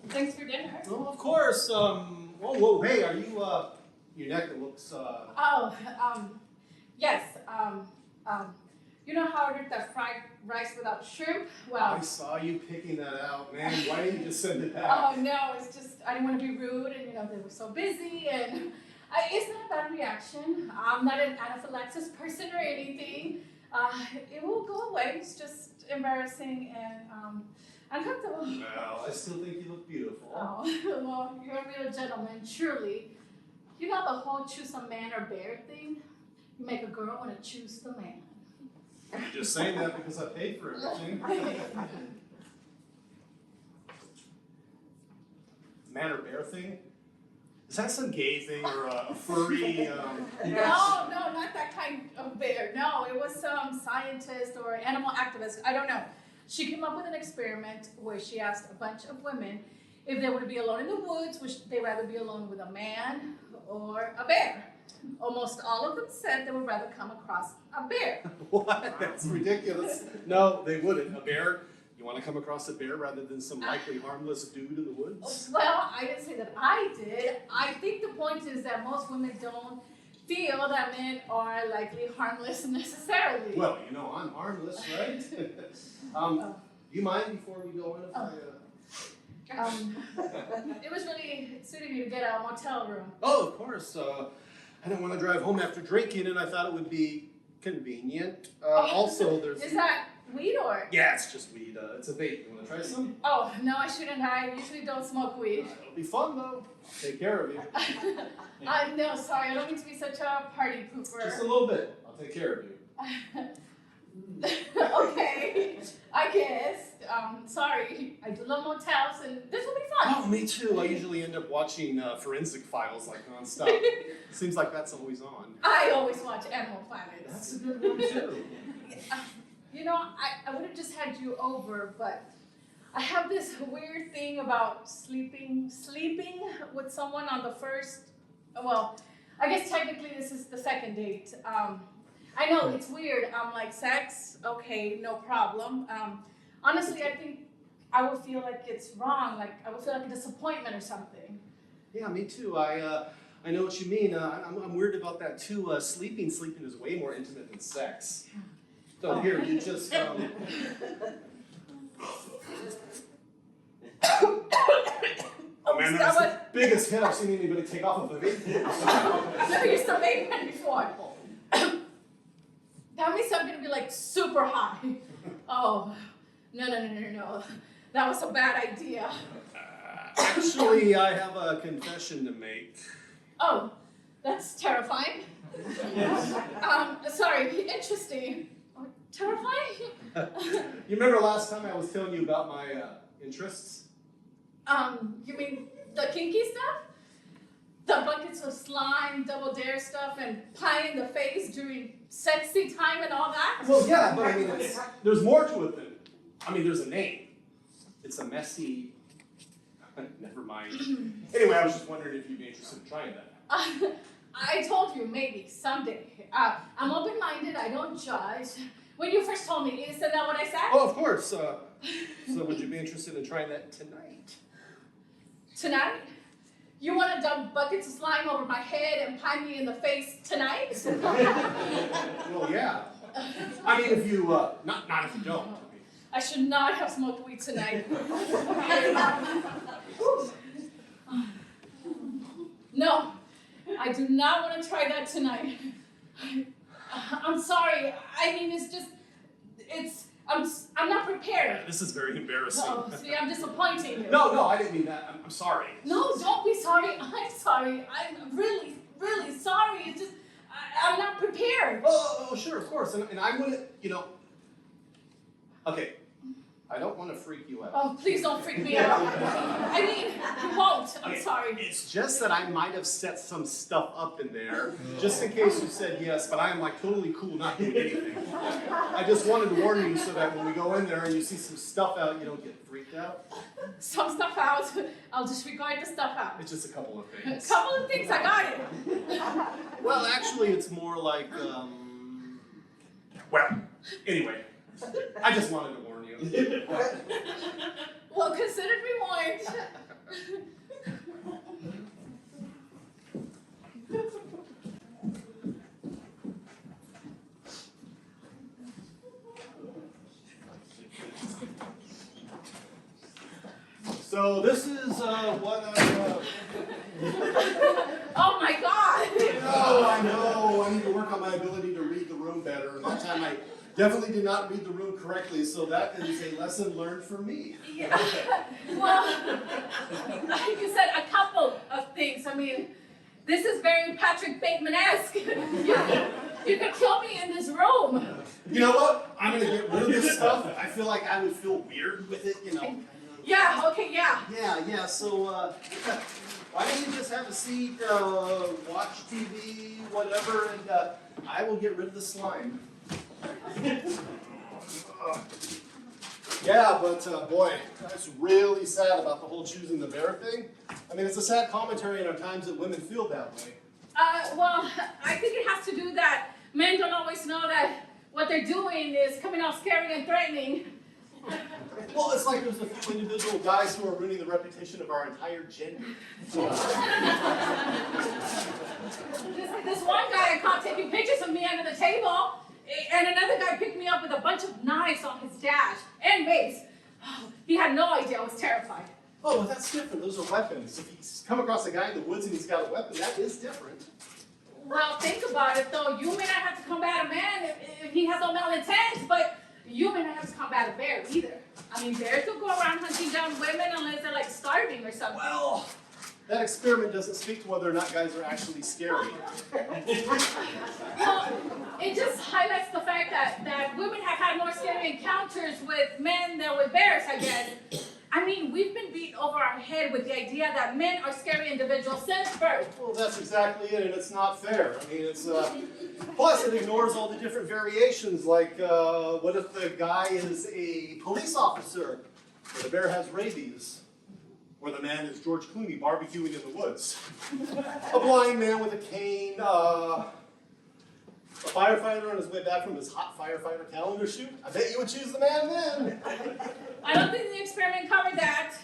Thanks for dinner. Oh, of course. Whoa, hey, are you, your neck looks, Yes, you know how I ordered that fried rice without shrimp? Well, I saw you picking that out, man. Why didn't you just send it back? oh no, it's just, I didn't want to be rude, and they were so busy, and it's not a bad reaction. I'm not an anaphylaxis person or anything. It will go away. It's just embarrassing and uncomfortable. Well, I still think you look beautiful. Oh, well, you're a real gentleman, truly. You know the whole choose a man or bear thing? You make a girl want to choose the man. You're just saying that because I paid for everything. Man or bear thing? Is that some gay thing or a furry? No, not that kind of bear. No, it was some scientist or animal activist. I don't know. She came up with an experiment where she asked a bunch of women if they were to be alone in the woods, would they rather be alone with a man or a bear? Almost all of them said they would rather come across a bear. What? That's ridiculous. No, they wouldn't. A bear? You want to come across a bear rather than some likely harmless dude in the woods? Well, I didn't say that I did. I think the point is that most women don't feel that men are likely harmless necessarily. Well, I'm harmless, right? Do you mind before we go in if it was really suiting me to get a motel room. Oh, of course. I didn't want to drive home after drinking, and I thought it would be convenient. Also, there's... Is that weed or? Yeah, it's just weed. It's a vape. You want to try some? Oh, no, I shouldn't. I usually don't smoke weed. It'll be fun, though. I'll take care of you. No, sorry. I don't mean to be such a party pooper. Just a little bit. I'll take care of you. Okay, I guess. Sorry. I do love motels, and this will be fun. Oh, me too. I usually end up watching Forensic Files like nonstop. Seems like that's always on. I always watch Animal Planet. That's a good one, too. I would have just had you over, but I have this weird thing about sleeping with someone on the first, well, I guess technically this is the second date. I know it's weird. I'm like, sex, okay, no problem. Honestly, I think I would feel like it's wrong. Like I would feel like a disappointment or something. Yeah, me too. I know what you mean. I'm weird about that too. Sleeping is way more intimate than sex. So here, you just. Oh man, that's the biggest hit I've seen anybody take off of a vape. I've never used a vape pen before. That means I'm gonna be like super high. Oh, no. That was a bad idea. Actually, I have a confession to make. Oh, that's terrifying. Sorry, interesting. Terrifying? You remember last time I was telling you about my interests? You mean the kinky stuff? The buckets of slime, double dare stuff, and pie in the face during sexy time and all that? Well, yeah, but I mean, there's more to it than, there's a name. It's a messy, never mind. Anyway, I was just wondering if you'd be interested in trying that. I told you, maybe, someday. I'm open-minded, I don't judge. When you first told me, isn't that what I said? Oh, of course. So would you be interested in trying that tonight? Tonight? You want to dump buckets of slime over my head and pie me in the face tonight? Well, yeah. If you, not if you don't. I should not have smoked weed tonight. No, I do not want to try that tonight. I'm sorry. I'm not prepared. Yeah, this is very embarrassing. Oh, see, I'm disappointing you. No, I didn't mean that. I'm sorry. No, don't be sorry. I'm sorry. I'm really, really sorry. It's just, I'm not prepared. Oh, sure, of course. And I wouldn't, Okay, I don't want to freak you out. Oh, please don't freak me out. You won't. I'm sorry. It's just that I might have set some stuff up in there, just in case you said yes, but I am totally cool not doing anything. I just wanted to warn you so that when we go in there and you see some stuff out, you don't get freaked out. Some stuff out. I'll disregard the stuff out. It's just a couple of things. A couple of things, I got it. Well, actually, it's more like, anyway, I just wanted to warn you. Well, consider me warned. So this is what I. Oh my God! I know. I need to work on my ability to read the room better. And that time I definitely did not read the room correctly, so that is a lesson learned for me. Yeah. Well, like you said, a couple of things. I mean, this is very Patrick Bateman-esque. You could kill me in this room. You know what? I'm gonna get rid of this stuff. I feel like I would feel weird with it, you know. Yeah, okay, yeah. Yeah, so why don't you just have a seat, watch TV, whatever, and I will get rid of the slime. Yeah, but boy, that's really sad about the whole choosing the bear thing. I mean, it's a sad commentary on times that women feel that way. Well, I think it has to do that men don't always know that what they're doing is coming off scary and threatening. Well, it's like there's a few individual guys who are ruining the reputation of our entire gender. This one guy I caught taking pictures of me under the table, and another guy picked me up with a bunch of knives on his dash and mace. Oh, he had no idea I was terrified. Oh, well, that's different. Those are weapons. If he's come across a guy in the woods and he's got a weapon, that is different. Well, think about it, though. You may not have to combat a man if he has no malintent, but you may not have to combat a bear either. I mean, bears don't go around hunting down women unless they're like starving or something. Well, that experiment doesn't speak to whether or not guys are actually scary. Well, it just highlights the fact that women have had more scary encounters with men than with bears, I guess. I mean, we've been beat over our head with the idea that men are scary individuals since birth. Well, that's exactly it, and it's not fair. I mean, it's, plus it ignores all the different variations, like, what if the guy is a police officer, or the bear has rabies, or the man is George Clooney barbecuing in the woods, a blind man with a cane, a firefighter on his way back from his hot firefighter calendar shoot. I bet you would choose the man then. I don't think the experiment covered that.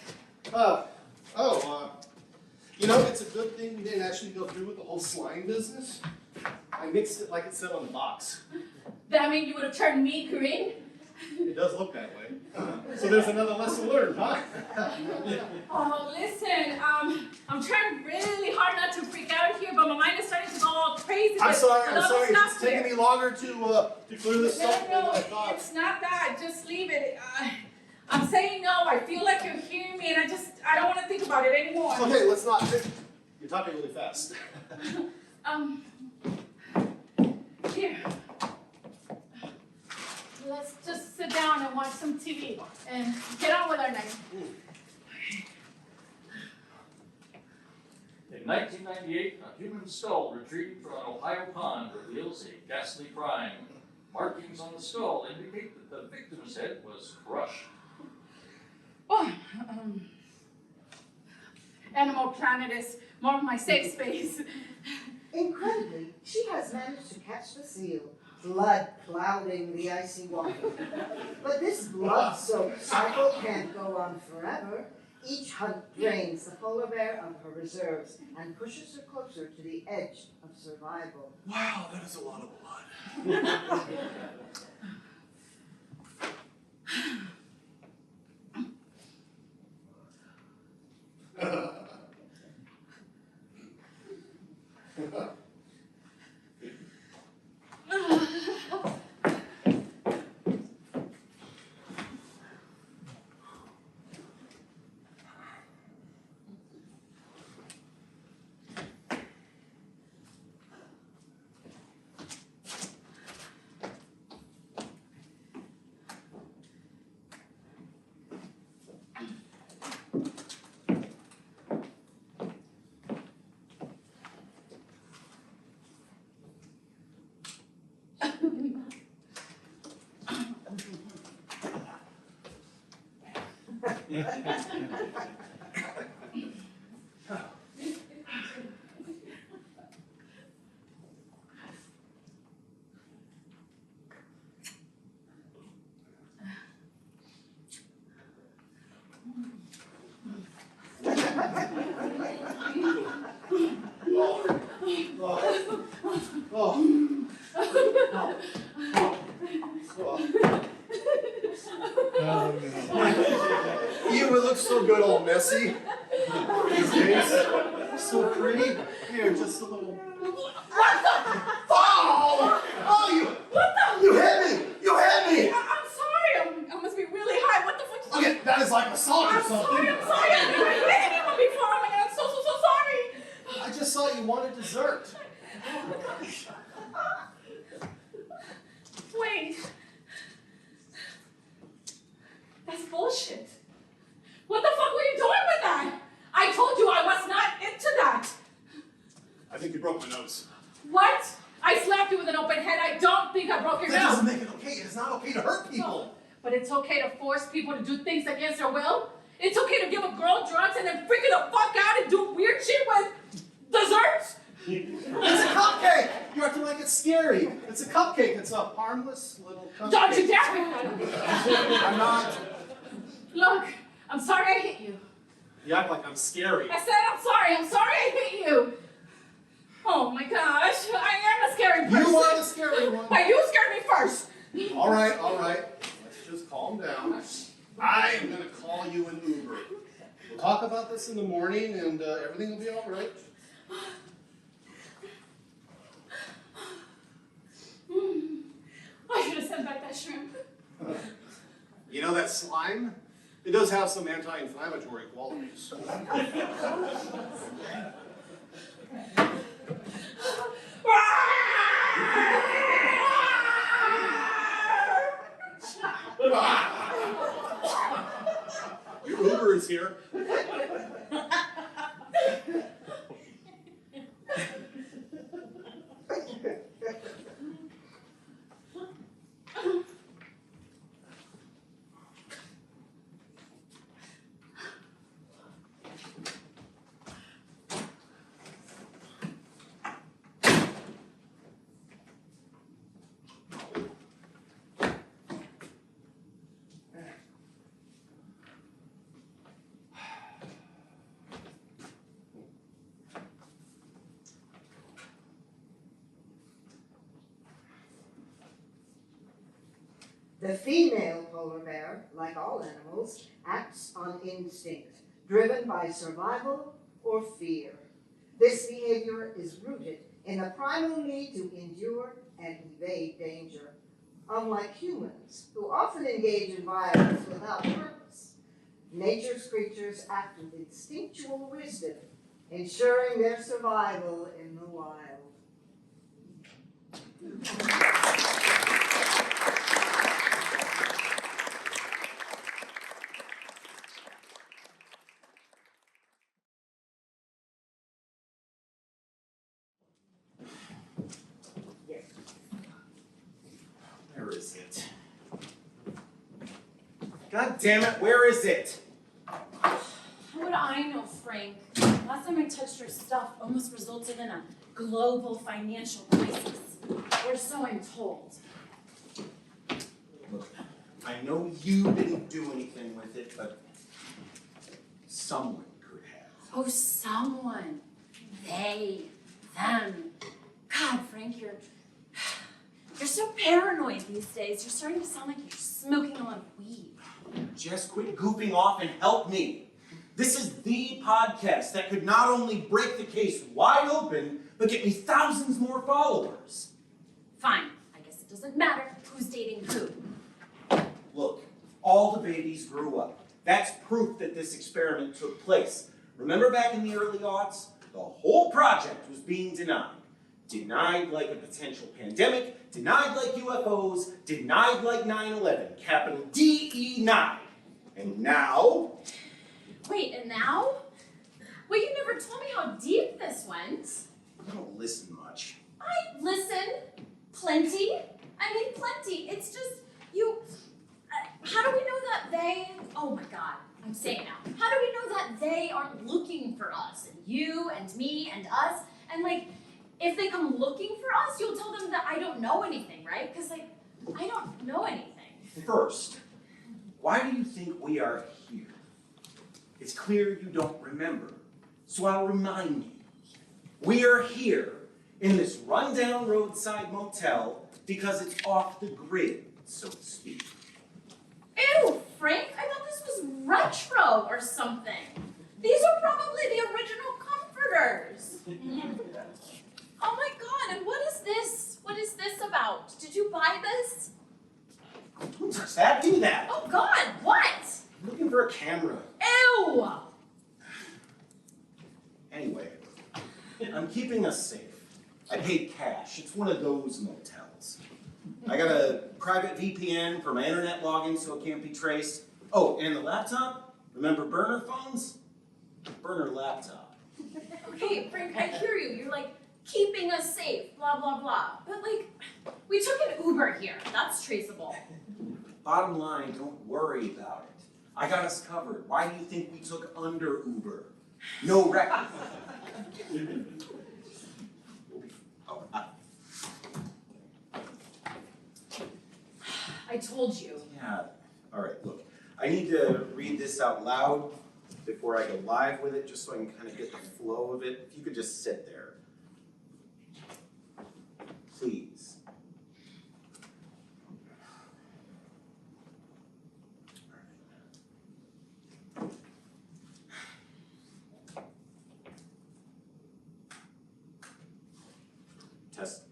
You know, it's a good thing we didn't actually go through with the whole slime business. I mixed it like it said on the box. That mean you would have turned me green? It does look that way. So there's another lesson learned, huh? Oh, listen, I'm trying really hard not to freak out here, but my mind is starting to go all crazy. I'm sorry. Stuff It's taking here. me longer to clear this stuff than No, I thought. it's not that. Just leave it. I'm saying no. I feel like you're hearing me, and I don't want to think about it anymore. Okay, let's not. You're talking really fast. Here. Let's just sit down and watch some TV and get on with our night. In 1998, a human skull retrieved from an Ohio pond reveals a ghastly crime. Markings on the skull indicate that the victim's head was crushed. Oh, Animal Planet is more of my safe space. Incredibly, she has managed to catch the seal, blood clouding the icy water. But this blood-soaked cycle can't go on forever. Each hunt drains the polar bear of her reserves and pushes her closer to the edge of survival. Wow, that is a lot of blood. Bessie? These days, so pretty. Here, just a little. What the? Oh! Oh, you! What the? You hit me! You hit me! I'm sorry. I must be really high. What the fuck? Okay, that is like assault or I'm something. sorry. I've never hit anyone before. Oh my God, I'm so sorry. I just thought you wanted dessert. Wait. That's bullshit. What the fuck were you doing with that? I told you I was not into that. I think you broke my nose. What? I slapped you with an open head. I don't think I broke your That nose. doesn't make it okay. It is not okay to hurt people. No, but it's okay to force people to do things against their will. It's okay to give a girl drugs and then freak her the fuck out and do weird shit with desserts. It's a cupcake! You're acting like it's scary. It's a cupcake. It's a harmless little cupcake. Don't you dare me. I'm not. Look, I'm sorry I hit you. You act like I'm scary. I said I'm sorry. I'm sorry I hit you. Oh my gosh, I am a scary person. You are the scary one. But you scared me first. All right, all right. Let's just calm down. I am going to call you an Uber. We'll talk about this in the morning and everything will be all right. I should have sent back that shrimp. You know that slime? It does have some anti-inflammatory qualities. Your Uber is here. The female polar bear, like all animals, acts on instinct, driven by survival or fear. This behavior is rooted in the primal need to endure and evade danger. Unlike humans, who often engage in violence without purpose, nature's creatures act with instinctual wisdom, ensuring their survival in the wild. Where is it? God damn it, where is it? How would I know, Frank? Last time I touched your stuff almost resulted in a global financial crisis. Or so I'm told. Look, I know you didn't do anything with it, but someone could have. Oh, someone. They. Them. God, Frank, you're so paranoid these days. You're starting to sound like you're smoking a lot of weed. Just quit goofing off and help me. This is the podcast that could not only break the case wide open, but get me thousands more followers. Fine. I guess it doesn't matter who's dating who. Look, all the babies grew up. That's proof that this experiment took place. Remember back in the early aughts? The whole project was being denied. Denied like a potential pandemic, denied like UFOs, denied like 9/11, capital DE9. And now? Wait, and now? Well, you never told me how deep this went. You don't listen much. I listen. Plenty. I mean, plenty. It's just, you... how do we know that they... Oh my God, I'm saying it now. How do we know that they aren't looking for us? And you and me and us? And like, if they come looking for us, you'll tell them that I don't know anything, right? Because like, I don't know anything. First, why do you think we are here? It's clear you don't remember. So I'll remind you. We are here in this rundown roadside motel because it's off the grid, so to speak. Ew, Frank, I thought this was retro or something. These are probably the original comforters. Oh my God, and what is this? What is this about? Did you buy this? Don't touch that. Give me that. Oh God, what? I'm looking for a camera. Ew! Anyway, I'm keeping us safe. I paid cash. It's one of those motels. I got a private VPN for my internet login so it can't be traced. Oh, and the laptop? Remember burner phones? Burner laptop. Okay, Frank, I hear you. You're like, keeping us safe, blah, blah, blah. But like, we took an Uber here. That's traceable. Bottom line, don't worry about it. I got us covered. Why do you think we took under Uber? No record. I told you. Yeah, all right, look. I need to read this out loud before I go live with it, just so I can kind of get the flow of it. If you could just sit there. Please. Test.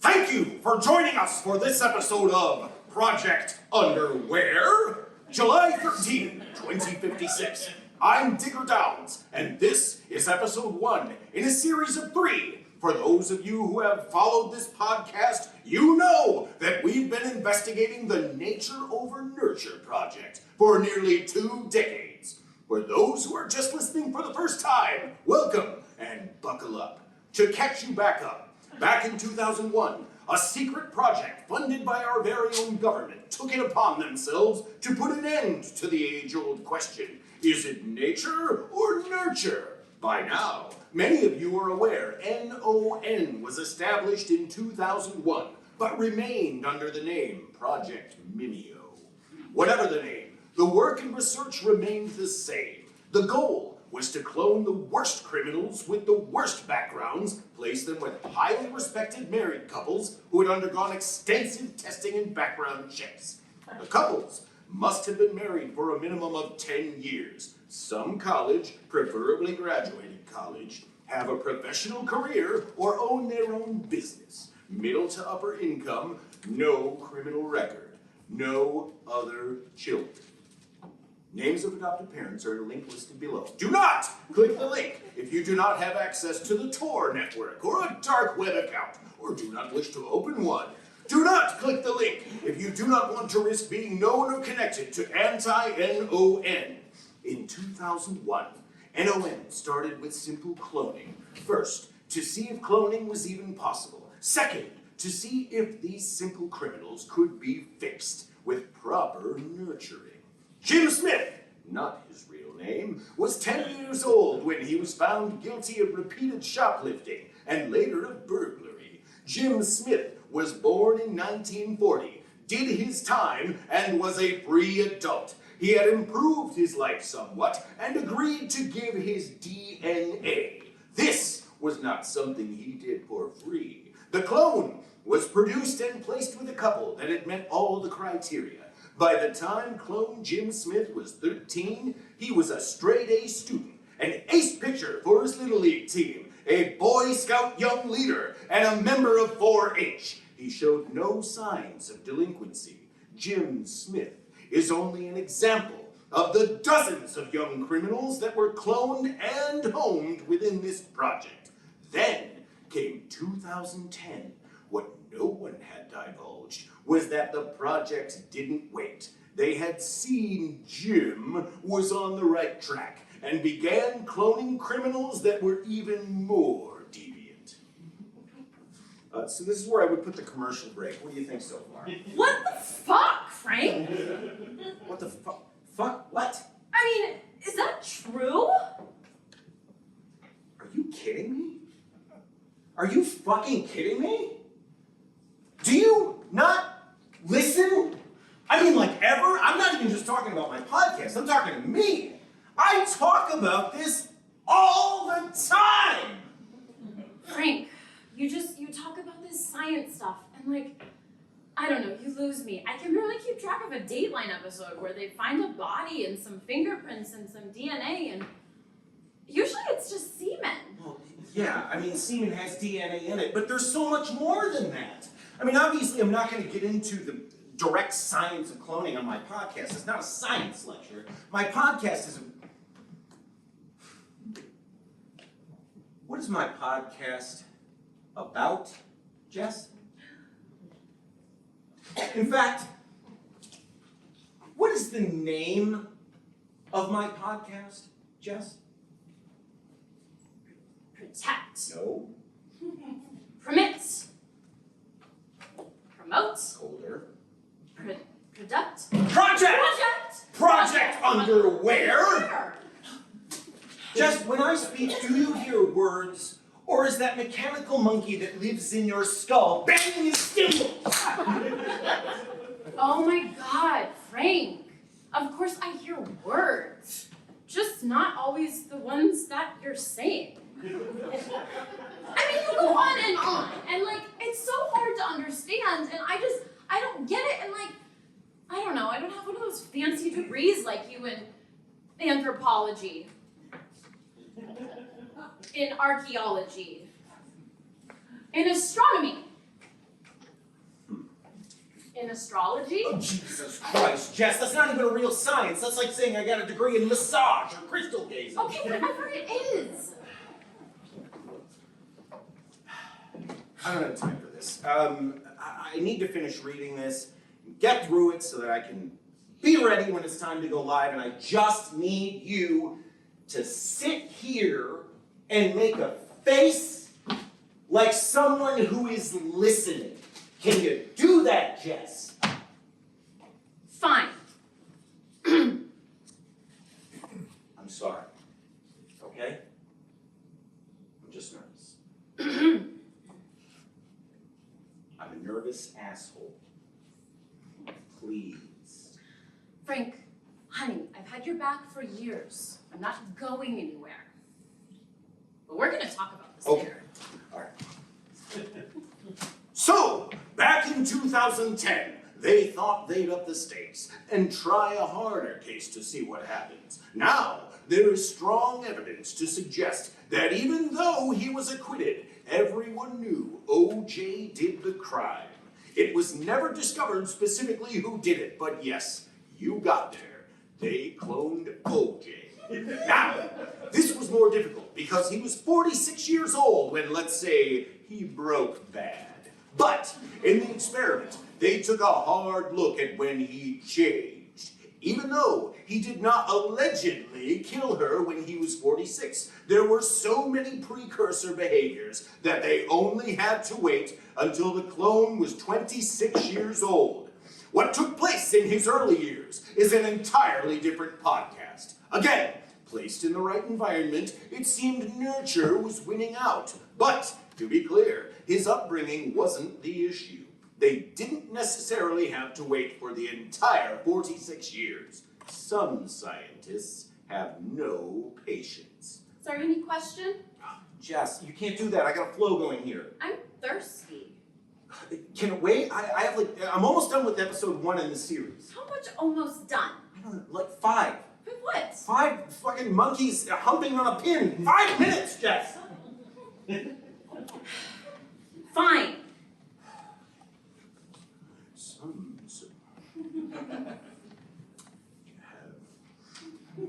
Thank you for joining us for this episode of Project Underwear, July 13, 2056. I'm Digger Downs, and this is episode 1 in a series of 3. For those of you who have followed this podcast, you know that we've been investigating the Nature Over Nurture project for nearly 2 decades. For those who are just listening for the first time, welcome and buckle up. To catch you back up, back in 2001, a secret project funded by our very own government took it upon themselves to put an end to the age-old question, is it nature or nurture? By now, many of you are aware NON was established in 2001, but remained under the name Project Minio. Whatever the name, the work and research remained the same. The goal was to clone the worst criminals with the worst backgrounds, place them with highly respected married couples who had undergone extensive testing and background checks. The couples must have been married for a minimum of 10 years, some college, preferably graduated college, have a professional career, or own their own business, middle to upper income, no criminal record, no other children. Names of adopted parents are linked listed below. Do not click the link if you do not have access to the Tor network or a dark web account, or do not wish to open one. Do not click the link if you do not want to risk being known or connected to anti-NON. In 2001, NON started with simple cloning. First, to see if cloning was even possible. Second, to see if these simple criminals could be fixed with proper nurturing. Jim Smith, not his real name, was 10 years old when he was found guilty of repeated shoplifting and later of burglary. Jim Smith was born in 1940, did his time, and was a free adult. He had improved his life somewhat and agreed to give his DNA. This was not something he did for free. The clone was produced and placed with a couple that had met all the criteria. By the time clone Jim Smith was 13, he was a straight-A student, an ace pitcher for his Little League team, a Boy Scout young leader, and a member of 4-H. He showed no signs of delinquency. Jim Smith is only an example of the dozens of young criminals that were cloned and homed within this project. Then came 2010. What no one had divulged was that the project didn't wait. They had seen Jim was on the right track and began cloning criminals that were even more deviant. So this is where I would put the commercial break. What do you think so far? What the fuck, Frank? What the fuck? Fuck? What? I mean, is that true? Are you kidding me? Are you fucking kidding me? Do you not listen? I mean, like ever? I'm not even just talking about my podcast. I'm talking to me. I talk about this all the time. Frank, you talk about this science science stuff, and like, I don't know, you lose me. I can barely keep track of a Dateline episode where they find a body and some fingerprints and some DNA, and usually it's just semen. Well, yeah, I mean, semen has DNA in it, but there's so much more than that. I mean, obviously, I'm not going to get into the direct science of cloning on my podcast. It's not a science lecture. My podcast is What is my podcast about, Jess? In fact, what is the name of my podcast, Jess? Protect. No. Permit. Promote. Colder. Product. Project Underwear! Jess, when I speak, do you hear words? Or is that mechanical monkey that lives in your skull banging his cymbals? Oh my God, Frank. Of course I hear words. Just not always the ones that you're saying. I mean, you go on, and like, it's so hard to understand, and I don't get it, and like, I don't know, I don't have one of those fancy degrees like you in anthropology, in archaeology, in astronomy, in astrology. Oh, Jesus Christ, Jess, that's not even a real science. That's like saying I got a degree in massage or crystal gazing. Okay, whatever it is. I don't have time for this. I need to finish reading this, get through it so that I can be ready when it's time to go live, and I just need you to sit here and make a face like someone who is listening. Can you do that, Jess? Fine. I'm sorry. Okay? I'm just nervous. I'm a nervous asshole. Please. Frank, honey, I've had your back for years. I'm not going anywhere. But we're gonna talk about this later. All right. So, back in 2010, they thought they'd up the stakes and try a harder case to see what happens. Now, there is strong evidence to suggest that even though he was acquitted, everyone knew O.J. did the crime. It was never discovered specifically who did it, but yes, you got there. They cloned O.J. Now, this was more difficult because he was 46 years old when, let's say, he broke bad. But in the experiment, they took a hard look at when he changed. Even though he did not allegedly kill her when he was 46, there were so many precursor behaviors that they only had to wait until the clone was 26 years old. What took place in his early years is an entirely different podcast. Again, placed in the right environment, it seemed nurture was winning out. But, to be clear, his upbringing wasn't the issue. They didn't necessarily have to wait for the entire 46 years. Some scientists have no patience. Is there any question? Jess, you can't do that. I got a flow going here. I'm thirsty. Can it wait? I'm almost done with episode 1 in the series. How much almost done? I don't know, like 5. With what? 5 fucking monkeys humping on a pin. 5 minutes, Jess! Fine.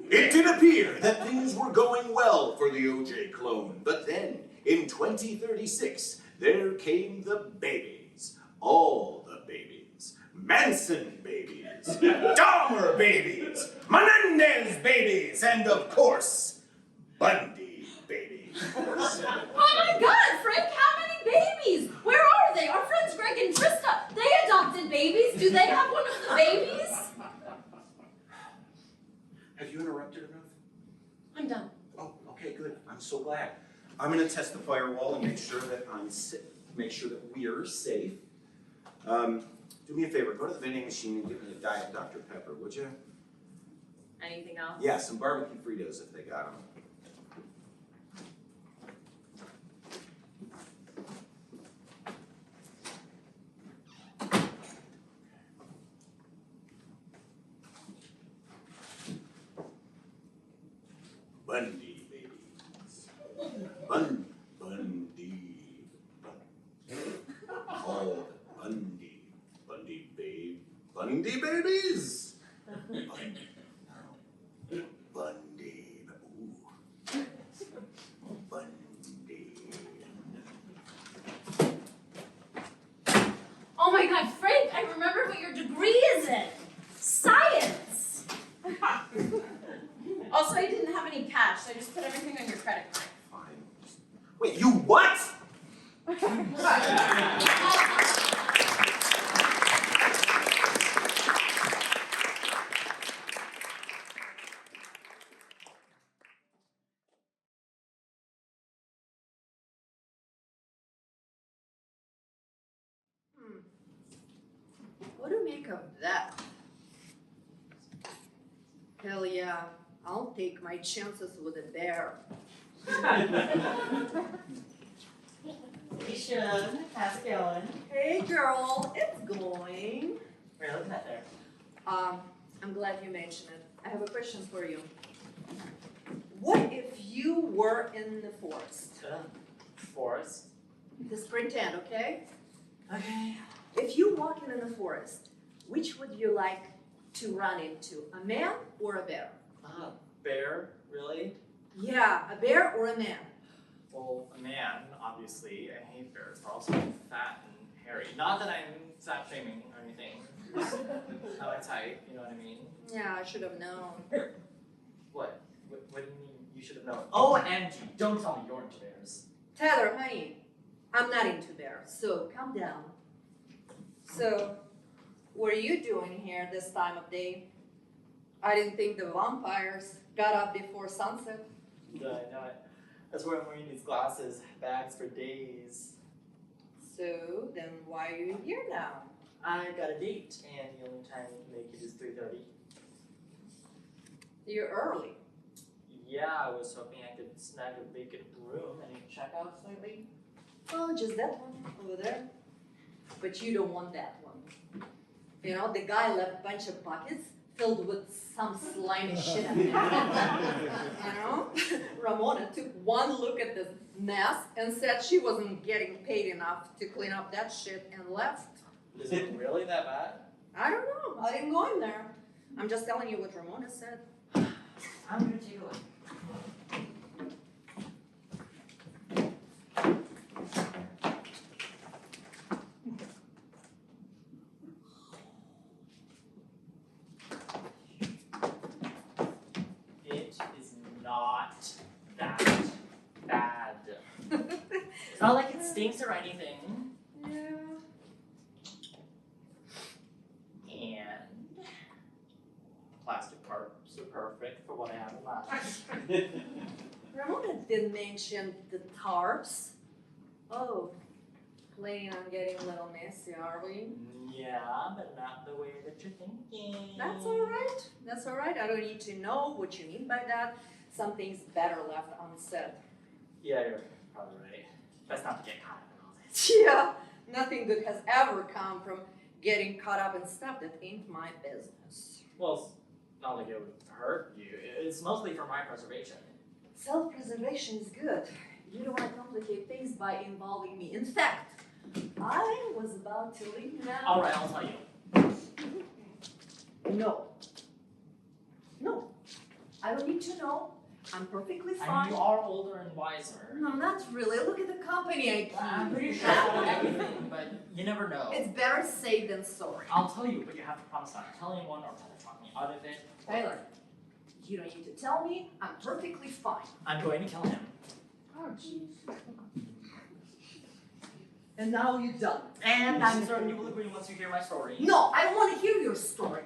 It did appear that things were going well for the O.J. clone, but then, in 2036, there came the babies. All the babies. Manson babies. Dahmer babies. Menendez babies. And, of course, Bundy babies. Oh my God, Frank, how many babies? Where are they? Our friends Greg and Trista, they adopted babies. Do they have one of the babies? Have you interrupted enough? I'm done. Oh, okay, good. I'm so glad. I'm going to test the firewall and make sure that we're safe. Do me a favor. Go to the vending machine and get me a Diet Dr. Pepper, would you? Anything else? Yeah, some barbecue Fritos if they got them. Bundy babies. Bundy. All the Bundy babies. Bundy. Ooh. Bundy. Oh my God, Frank, I remember what your degree is in. Science. Also, I didn't have any cash, so I just put everything on your credit card. Fine. Wait, you what? What do you make of that? Hell yeah, I'll take my chances with a bear. Hey, Sean. How's it going? Hey girl, it's going. What are you looking at there? I'm glad you mentioned it. I have a question for you. What if you were in the forest? Forest. Just pretend, okay? Okay. If you walking in the forest, which would you like to run into, a man or a bear? Bear, really? Yeah, a bear or a man? Well, a man, obviously. I hate bears. They're also fat and hairy. Not that I'm fat shaming or anything. Just not my type, you know what I mean? Yeah, I should have known. What? What do you mean you should have known? Oh, Angie, don't tell me you're into bears. Tyler, honey, I'm not into bears, so calm down. So, what are you doing here this time of day? I didn't think the vampires got up before sunset. Yeah, I know it. That's why I'm wearing these glasses, bags for days. So, then why are you here now? I got a date, and the only time to make it is 3:30. You're early. Yeah, I was hoping I could snag a vacant room. Any checkouts lately? Oh, just that one over there. But you don't want that one. You know, the guy left a bunch of buckets filled with some slimy shit in there. You know? Ramona took one look at the mess and said she wasn't getting paid enough to clean up that shit and left. Is it really that bad? I don't know. I didn't go in there. I'm just telling you what Ramona said. I'm gonna take a look. It is not that bad. It's not like it stinks or anything. Yeah. And plastic parts are perfect for what I have in mind. Ramona did mention the tarps. Oh, planning on getting a little messy, are we? Yeah, but not the way that you're thinking. That's all right. That's all right. I don't need to know what you mean by that. Some things better left unsaid. Yeah, you're probably right. Best not to get caught up in all this. Yeah, nothing good has ever come from getting caught up in stuff that ain't my business. Well, it's not like it would hurt you. It's mostly for my preservation. Self-preservation is good. You don't want to complicate things by involving me. In fact, I was about to leave now. All right, I'll tell you. No. No. I don't need to know. I'm perfectly I fine. mean, you are older and wiser. No, not really. Look at the company I keep. I'm pretty sure about everything, but you never know. It's better safe than sorry. I'll tell you, but you have to promise not to tell anyone or try to talk me out of it. Tyler, you don't need to tell me. I'm perfectly fine. I'm going to kill him. Oh, jeez. And now you're done. And I'm certain you will agree once you hear my story. No, I don't want to hear your story.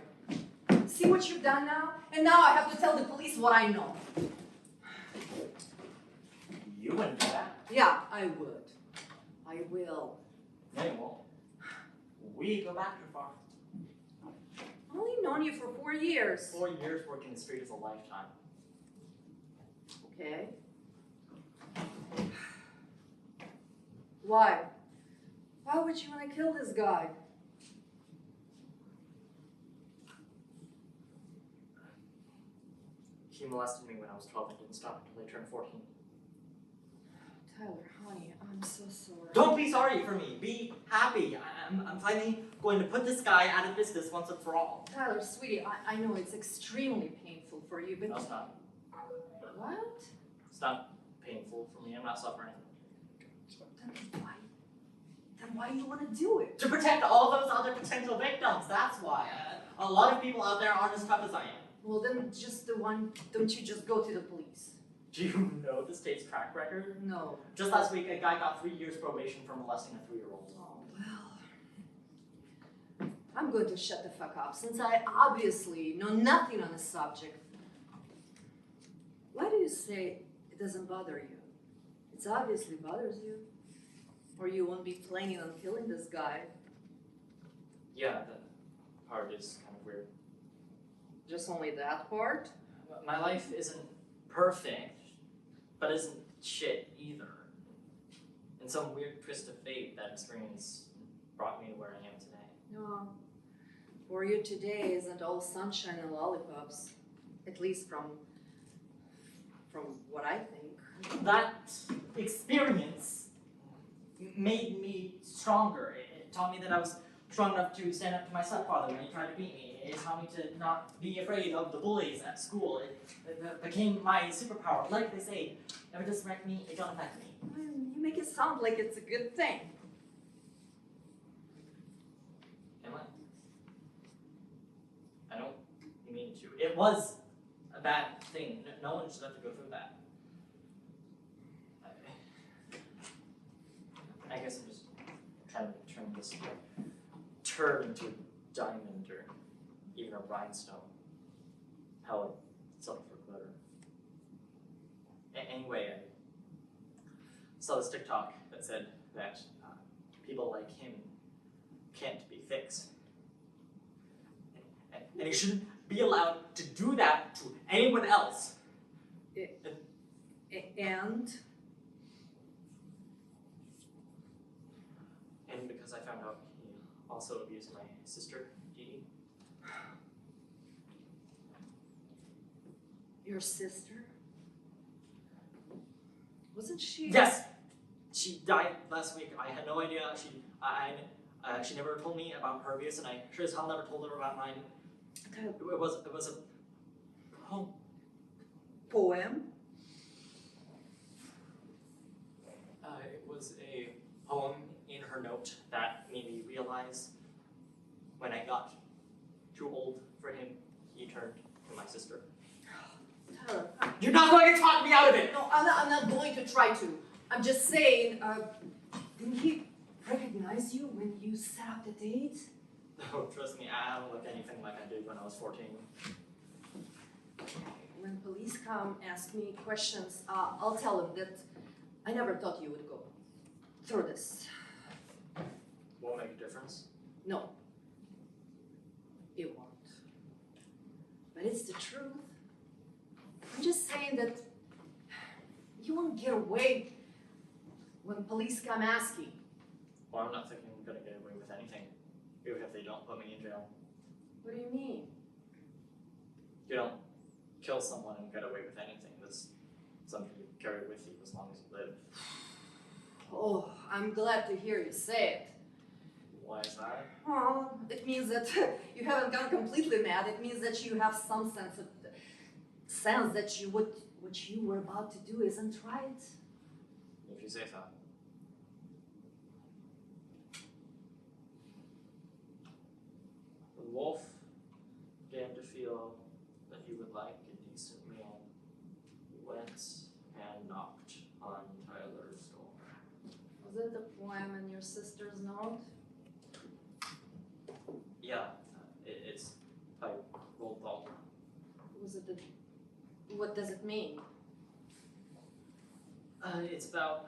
See what you've done now? And now I have to tell the police what I know. You wouldn't do that. Yeah, I would. I will. No, you won't. We go back too far. I've only known you for 4 years. 4 years working the street is a lifetime. Okay. Why? Why would you want to kill this guy? he molested me when I was 12 and didn't stop until I turned 14. Tyler, honey, I'm so sorry. Don't be sorry for me. Be happy. I'm finally going to put this guy out of business once and for all. Tyler, sweetie, I know it's extremely painful for you, but No, it's not. what? It's not painful for me. I'm not suffering. Then why do you want to do it? To protect all those other potential victims. That's why. A lot of people out there aren't as tough as I am. Well, then don't you just go to the police? Do you know the state's track record? No. Just last week, a guy got 3 years probation for molesting a 3-year-old. Oh, well. I'm going to shut the fuck up since I obviously know nothing on the subject. Why do you say it doesn't bother you? It obviously bothers you. Or you won't be planning on killing this guy. Yeah, that part is kind of weird. Just only that part? My life isn't perfect, but isn't shit either. In some weird twist of fate, that experience brought me to where I am today. No. For you today isn't all sunshine and lollipops. At least from what I think. That experience made me stronger. It taught me that I was strong enough to stand up to my stepfather when he tried to beat me. It taught me to not be afraid of the bullies at school. It became my superpower. Like they say, if it doesn't wreck me, it don't affect me. You make it sound like it's a good thing. Am I? I don't mean to. It was a bad thing. No one should have to go through that. I guess I'm just trying to turn this turd into a diamond or even a rhinestone. Hell, it's up for glitter. Anyway, I saw this TikTok that said that people like him can't be fixed. And he shouldn't be allowed to do that to anyone else. And? And because I found out he also abused my sister, Dee. Your sister? Wasn't she? Yes! She died last week. I had no idea. She never told me about her abuse, and I sure as hell never told her about mine. It was a poem. Poem? It was a poem in her note that made me realize when I got too old for him, he turned to my sister. Tyler, You're not going to talk me out of it! no, I'm not going to try to. I'm just saying, didn't he recognize you when you set up the date? Oh, trust me, I don't look anything like I did when I was 14. When police come ask me questions, I'll tell them that I never thought you would go through this. Won't make a difference. No, it won't. But it's the truth. I'm just saying that you won't get away when police come asking. Well, I'm not thinking I'm gonna get away with anything, even if they don't put me in jail. What do you mean? You don't kill someone and get away with anything. That's something you carry with you as long as you live. Oh, I'm glad to hear you say it. Why is that? Well, it means that you haven't gone completely mad. It means that you have some sense that what you were about to do isn't right. If you say so. The wolf began to feel that he would like a decent meal. He went and knocked on Tyler's door. Was it the poem in your sister's note? Yeah, it's by Roald Dahl. Was it what does it mean? It's about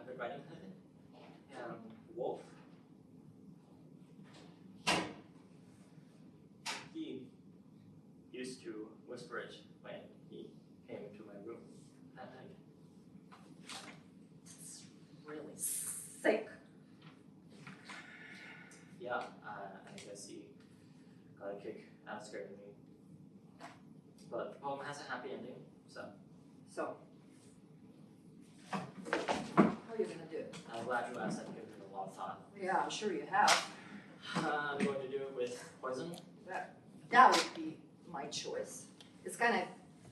Red Riding Hood and Wolf. He used to whisper it when he came into my room at night. It's really sick. Yeah, I guess he got a kick out of scaring me. But the poem has a happy ending, so So, how are you gonna do it? I'm glad you asked. I've given it a lot of thought. Yeah, I'm sure you have. I'm going to do it with poison. That would be my choice. It's kind of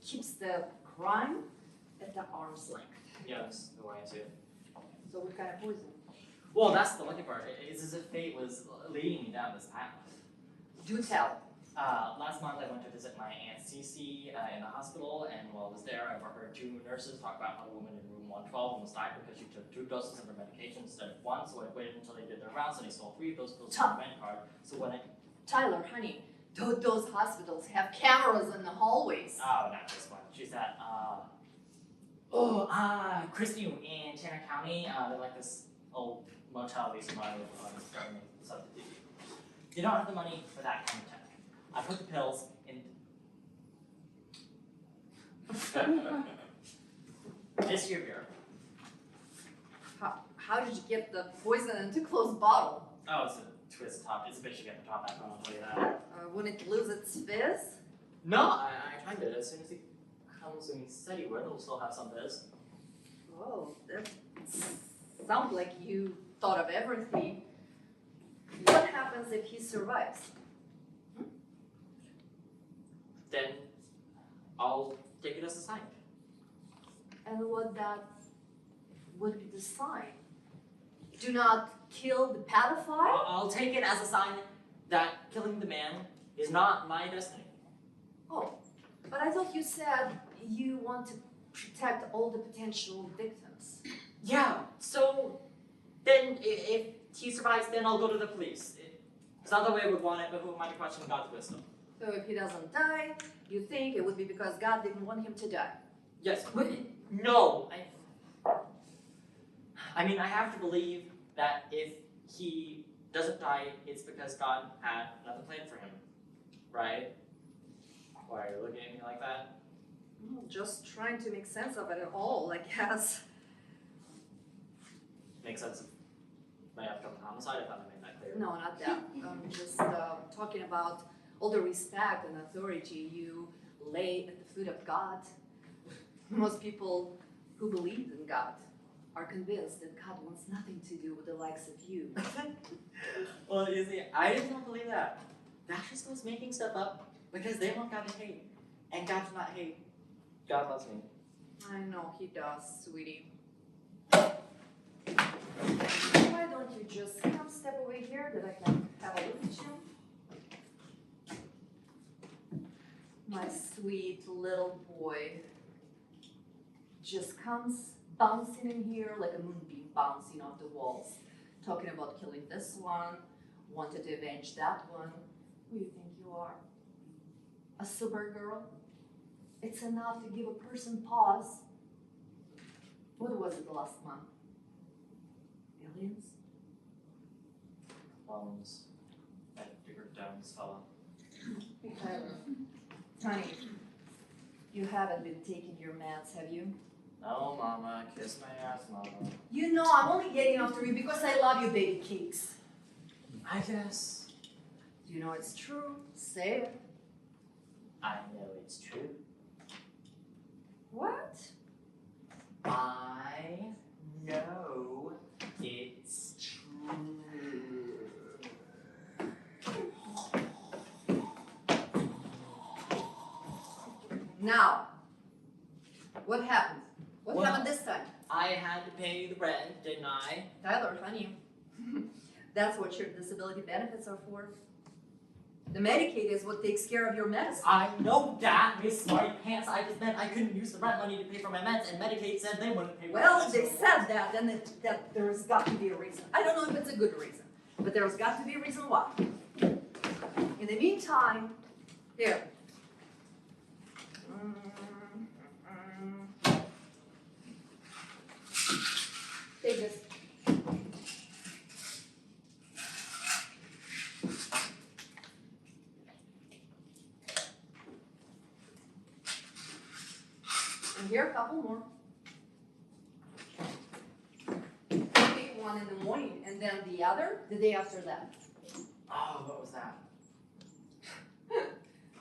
keeps the crime at the arm's length. Yeah, that's the way I see it. So what kind of poison? Well, that's the lucky part. It's as if fate was leading me down this path. Do tell. Last month I went to visit my Aunt Cece in the hospital, and while I was there, I overheard 2 nurses talk about how the woman in room 112 almost died because she took 2 doses of her medication instead of 1, so I waited until they did their rounds, and they stole 3 of those pills from the med card. So when I... Tyler, honey, those hospitals have cameras in the hallways. Oh, not this one. She's at, Christie in Tanner County. They're like this old motel they survive with this government subsidy. They don't have the money for that kind of tech. I put the pills in this year beer. How did you get the poison into a closed bottle? Oh, it's a twist top. It's a bitch to get the top back on, I'll tell you that. Wouldn't it lose its fizz? No, I tried it. As soon as he comes and he said he would, it'll still have some fizz. Oh, that sounds like you thought of everything. What happens if he survives? Then I'll take it as a sign. And what that would be the sign? Do not kill the pedophile? I'll take it as a sign that killing the man is not my destiny. Oh, but I thought you said you want to protect all the potential victims. Yeah, so then if he survives, then I'll go to the police. It's not the way I would want it, but who am I to question God's wisdom? So if he doesn't die, you think it would be because God didn't want him to die? Yes, but no. I mean, I have to believe that if he doesn't die, it's because God had another plan for him, right? Why are you looking at me like that? Well, just trying to make sense of it all, I guess. Makes sense of my upcoming homicide. I thought I made that clear. No, not that. I'm just talking about all the respect and authority you lay at the foot of God. Most people who believe in God are convinced that God wants nothing to do with the likes of you. Well, you see, I just don't believe that. Fascists was making stuff up because they want God to hate. And God does not hate. God loves me. I know he does, sweetie. Why don't you just come step over here that I can have a look at you? My sweet little boy just comes bouncing in here like a moonbeam bouncing off the walls, talking about killing this one, wanted to avenge that one. Who do you think you are? A sober girl? It's enough to give a person pause. What was it last month? Aliens? Bones. That bigger Downs fella. Hey, Tyler. Honey, you haven't been taking your meds, have you? No, Mama. Kiss my ass, Mama. You know I'm only getting after you because I love you, baby cakes. I guess. You know it's true. Say it. I know it's true. What? I know it's true. Now, what happened? What Well- happened this time? I had to pay the rent, didn't I? Tyler, honey, that's what your disability benefits are for. The Medicaid is what takes care of your medicine. I know that, Miss Smarty Pants. I just meant I couldn't use the rent money to pay for my meds, and Medicaid said they wouldn't pay for Well, my they meds. said that, and that there's got to be a reason. I don't know if it's a good reason, but there's got to be a reason why. In the meantime, here. Take this. And here, a couple more. Take one in the morning, and then the other the day after that. Oh, what was that?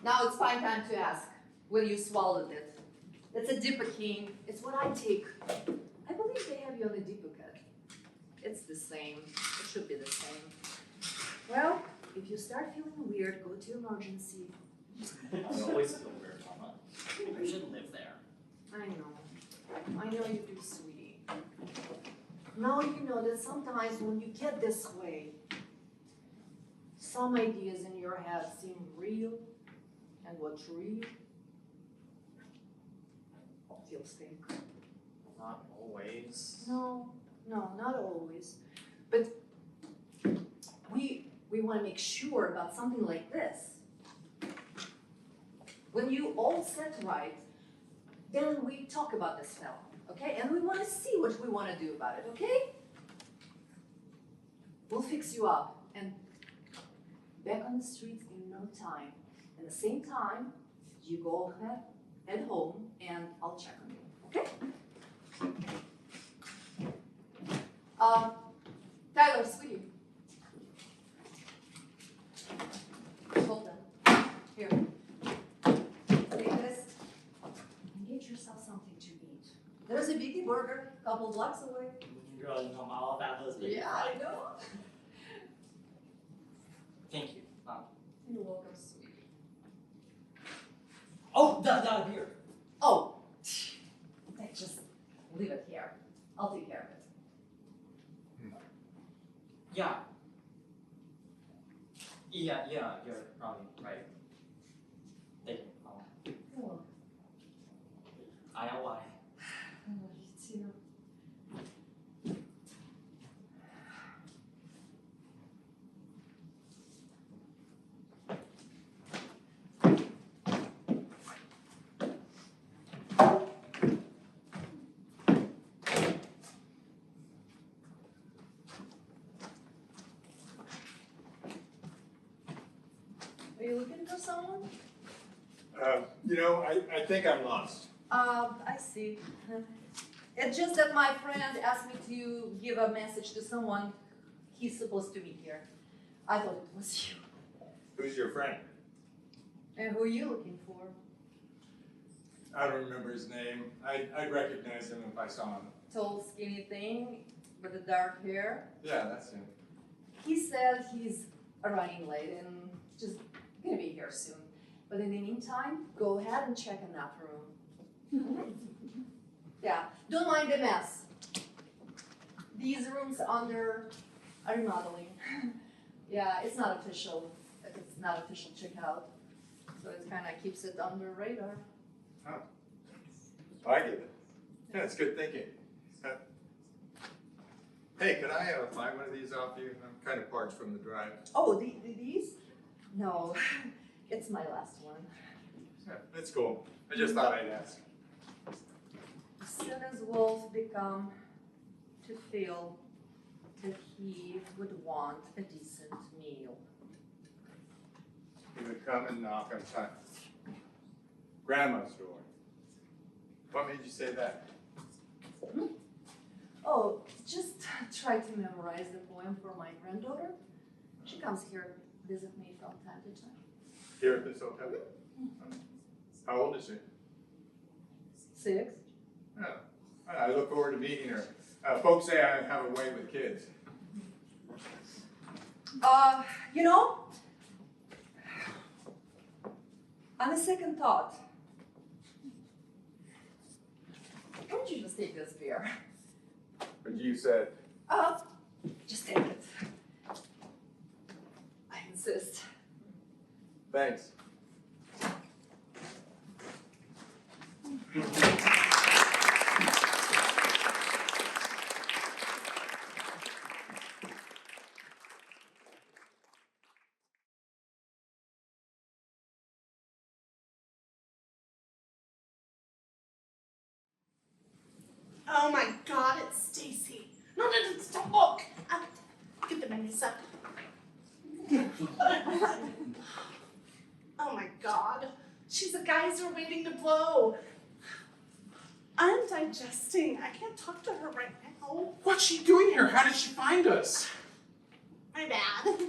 Now it's fine time to ask. when you swallowed it. It's a Diplocaine. It's what I take. I believe they have you on a Diplocate. It's the same. It should be the same. Well, if you start feeling weird, go to emergency. I always feel weird, Mama. I should live there. I know. I know you do, sweetie. Now you know that sometimes when you get this way, some ideas in your head seem real, and what's real feels fake. Not always. No, not always. But we want to make sure about something like this. When you all set right, then we talk about this film, okay? And we want to see what we want to do about it, okay? We'll fix you up and back on the streets in no time. At the same time, you go head home and I'll check on you, okay? Tyler, sweetie. Hold on. Here. Take this. And get yourself something to eat. There's a Biggie Burger a couple blocks away. Girl, you know all about those things. Yeah, I know. Thank you, Mom. You're welcome, sweetie. Oh, that beer. Oh, just leave it here. I'll take care of it. Yeah. Yeah, you're probably right. Thank you, Mama. You're welcome. I know why. I love you too. Are you looking for someone? I think I'm lost. I see. It's just that my friend asked me to give a message to someone he's supposed to meet here. I thought it was you. Who's your friend? And who are you looking for? I don't remember his name. I'd recognize him if I saw him. Tall, skinny thing with the dark hair. Yeah, that's him. He said he's running late and just gonna be here soon. But in the meantime, go ahead and check in that room. Yeah, don't mind the mess. These rooms under are remodeling. Yeah, it's not official. It's not official checkout. So it kind of keeps it under radar. I get it. Yeah, it's good thinking. Hey, could I buy one of these off you? I'm kind of parched from the drive. Oh, these? No, it's my last one. Yeah, it's cool. I just thought I'd ask. As soon as Wolf become to feel that he would want a decent meal. He would come and knock on Grandma's door. What made you say that? Oh, just try to memorize the poem for my granddaughter. She comes here visit me from time to time. Here at this hotel? How old is she? 6. Oh, I look forward to meeting her. Folks say I have a way with kids. You know, on a second thought, why don't you just take this beer? But you said, Just take it. I insist. thanks. Oh my God, it's Stacy. No, don't look. Get the menu set. Oh my God, she's a geyser waiting to blow. I'm digesting. I can't talk to her right now. What's she doing here? How did she find us? My bad.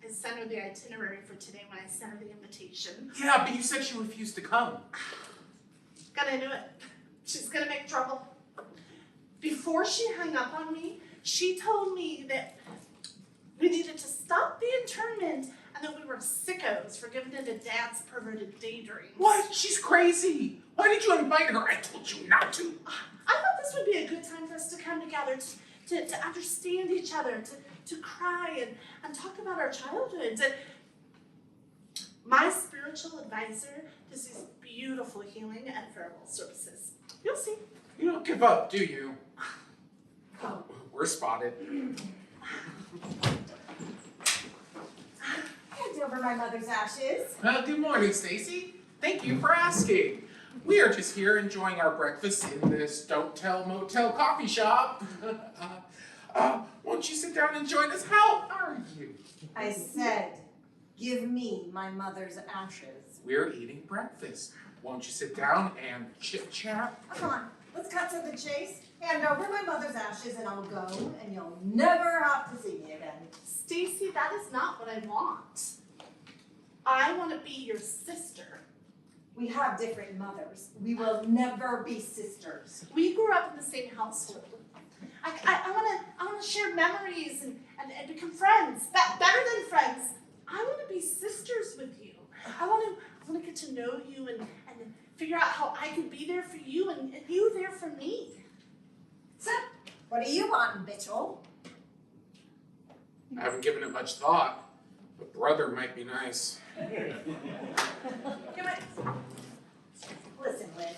Is sent her the itinerary for today when I sent her the invitation. Yeah, but you said she refused to come. Gonna do it. She's gonna make trouble. Before she hung up on me, she told me that we needed to stop the internment and that we were sickos for giving into Dad's perverted daydreams. What? She's crazy. Why did you invite her? I told you not to. I thought this would be a good time for us to come together, to understand each other, to cry and talk about our childhoods. And my spiritual advisor does these beautiful healing and farewell services. You'll see. You don't give up, do you? We're spotted. Hand over my mother's ashes. Good morning, Stacy. Thank you for asking. We are just here enjoying our breakfast in this Tell Motel coffee shop. Won't you sit down and join us? How are you? I said, give me my mother's ashes. We're eating breakfast. Won't you sit down and chit-chat? Oh, come on, let's cut to the chase. Hand over my mother's ashes and I'll go and you'll never have to see me again. Stacy, that is not what I want. I want to be your sister. We have different mothers. We will never be sisters. We grew up in the same household. I want to share memories and become friends, better than friends. I want to be sisters with you. I want to get to know you and figure out how I can be there for you and you there for me. So, what do you want, Mitchell? I haven't given it much thought. A brother might be nice. Listen, Lynn.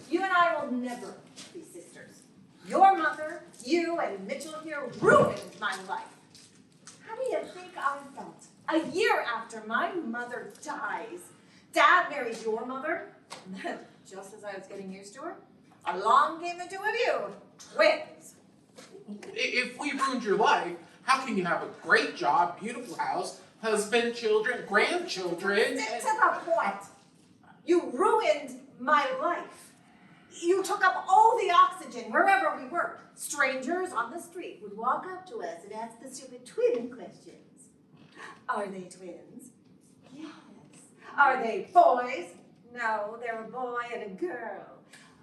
You and I will never be sisters. Your mother, you, and Mitchell here ruined my life. How do you think I felt a year after my mother dies? Dad marries your mother, and then, just as I was getting used to her, along came the two of you, twins. If we ruined your life, how can you have a great job, beautiful house, husband, children, grandchildren? Stick to the point. You ruined my life. You took up all the oxygen wherever we were. Strangers on the street would walk up to us and ask the stupid twin questions. Are they twins? Yes. Are they boys? No, they're a boy and a girl.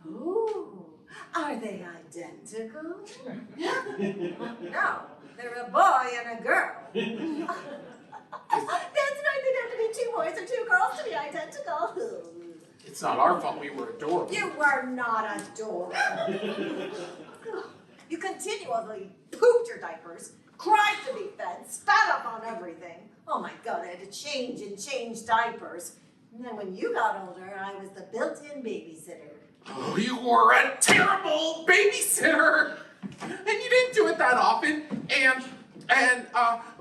Ooh. Are they identical? No, they're a boy and a girl. That's right, they'd have to be two boys and two girls to be identical. It's not our fault we were adorable. You were not adorable. You continually pooped your diapers, cried to be fed, spat up on everything. Oh my God, I had to change diapers. And then when you got older, I was the built-in babysitter. Oh, you were a terrible babysitter! And you didn't do it that often, and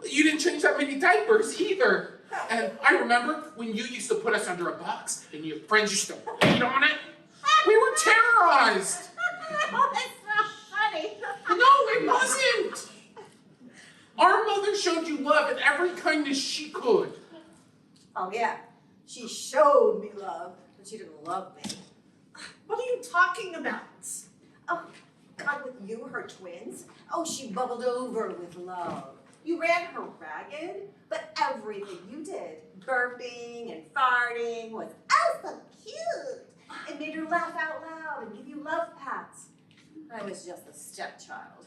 you didn't change that many diapers either. And I remember when you used to put us under a box and your friends used to beat on it. We were terrorized. Oh, that's not funny. No, it wasn't. Our mother showed you love and every kindness she could. Oh yeah, she showed me love, but she didn't love me. What are you talking about? Oh, God, with you, her twins? Oh, she bubbled over with love. You ran her ragged, but everything you did, burping and farting, was oh so cute. It made her laugh out loud and give you love pats. I was just a stepchild.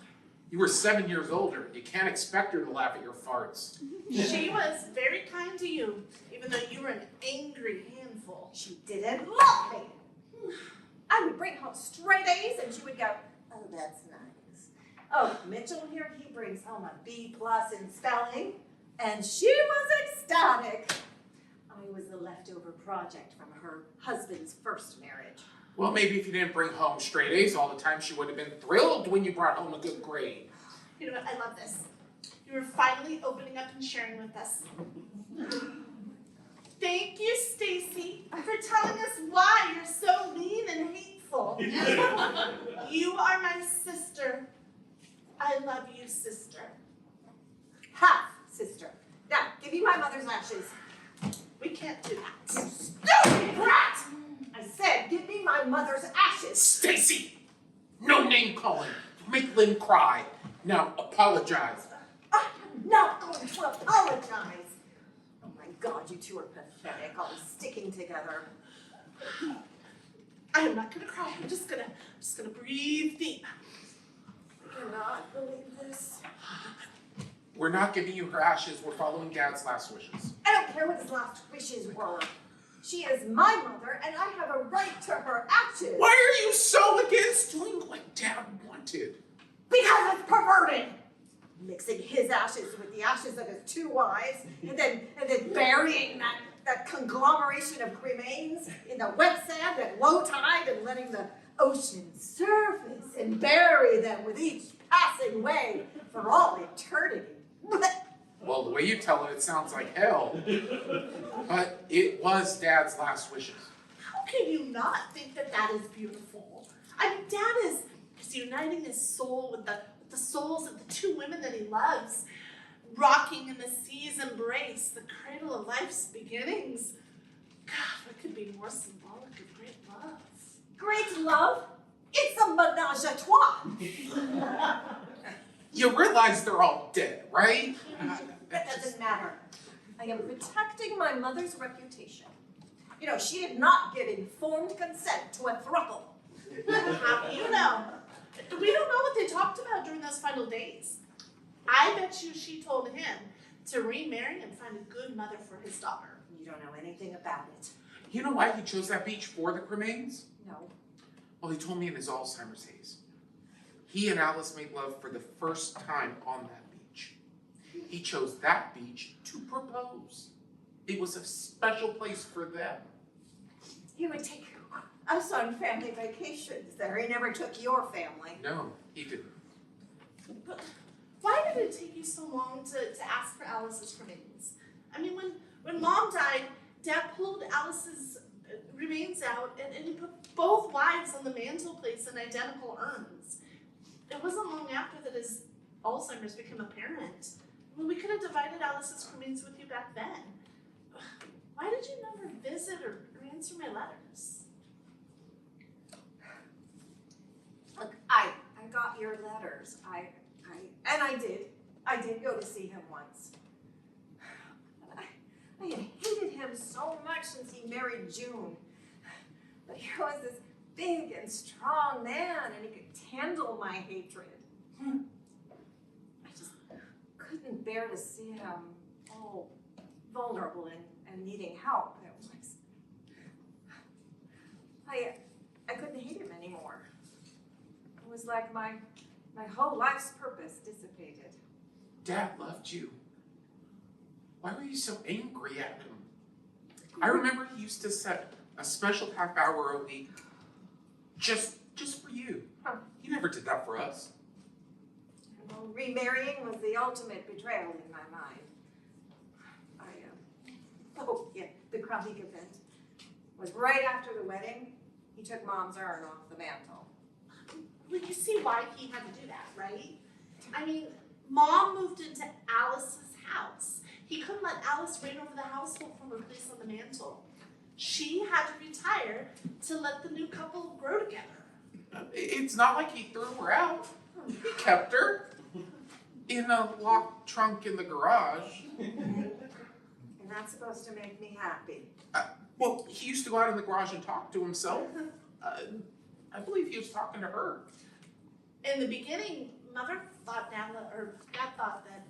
You were 7 years older. You can't expect her to laugh at your farts. She was very kind to you, even though you were an angry handful. She didn't love me. I would bring home straight A's and she would go, oh, that's nice. Oh, Mitchell here, he brings home a B+ in spelling, and she was ecstatic. I was the leftover project from her husband's first marriage. Well, maybe if you didn't bring home straight A's all the time, she would have been thrilled when you brought home a good grade. You know what, I love this. You were finally opening up and sharing with us. Thank you, Stacy, for telling us why you're so mean and hateful. You are my sister. I love you, sister. Half sister. Now, give me my mother's ashes. We can't do that. Stupid brat! I said, give me my mother's ashes. Stacy! No name calling. You make Lynn cry. Now, apologize. I'm not going to apologize. apologize. Oh my God, you two are pathetic, always sticking together. I am not gonna cry. I'm just gonna breathe deep. I cannot believe this. We're not giving you her ashes. We're following Dad's last wishes. I don't care what his last wishes were. She is my mother, and I have a right to her ashes. Why are you so against doing what Dad wanted? Because it's perverted. Mixing his ashes with the ashes of his two wives, and then burying that conglomeration of remains in the wet sand at low tide, and letting the ocean surface and bury them with each passing wave for all eternity. Well, the way you tell it, it sounds like hell. But it was Dad's last wishes. How can you not think that that is beautiful? I mean, Dad is uniting his soul with the souls of the two women that he loves, rocking in the sea's embrace, the cradle of life's beginnings. God, what could be more symbolic of great love? Great love? It's a menage a trois. You realize they're all dead, right? That doesn't matter. I am protecting my mother's reputation. You know, she did not give informed consent to a throuple. How do you know? We don't know what they talked about during those final days. I bet you she told him to remarry and find a good mother for his daughter. You don't know anything about it. You know why he chose that beach for the cremains? No. Well, he told me in his Alzheimer's days. He and Alice made love for the first time on that beach. He chose that beach to propose. It was a special place for them. He would take us on family vacations there. He never took your family. No, he didn't. But why did it take you so long to ask for Alice's remains? I mean, when Mom died, Dad pulled Alice's remains out and he put both wives on the mantelpiece in identical urns. It wasn't long after that his Alzheimer's became apparent. Well, we could have divided Alice's remains with you back then. Why did you never visit or answer my letters? Look, I got your letters. I did go to see him once. I had hated him so much since he married June. But he was this big and strong man, and he could handle my hatred. I just couldn't bear to see him all vulnerable and needing help. It was I couldn't hate him anymore. It was like my whole life's purpose dissipated. Dad loved you. Why were you so angry at him? I remember he used to set a special half hour a week just for you. He never did that for us. Well, remarrying was the ultimate betrayal in my mind. The crowning event was right after the wedding. He took Mom's urn off the mantle. Well, you see why he had to do that, right? I mean, Mom moved into Alice's house. He couldn't let Alice reign over the household from her place on the mantle. She had to retire to let the new couple grow together. It's not like he threw her out. He kept her in a locked trunk in the garage. And that's supposed to make me happy. Well, he used to go out in the garage and talk to himself. I believe he was talking to her. In the beginning, Mother thought Dad thought that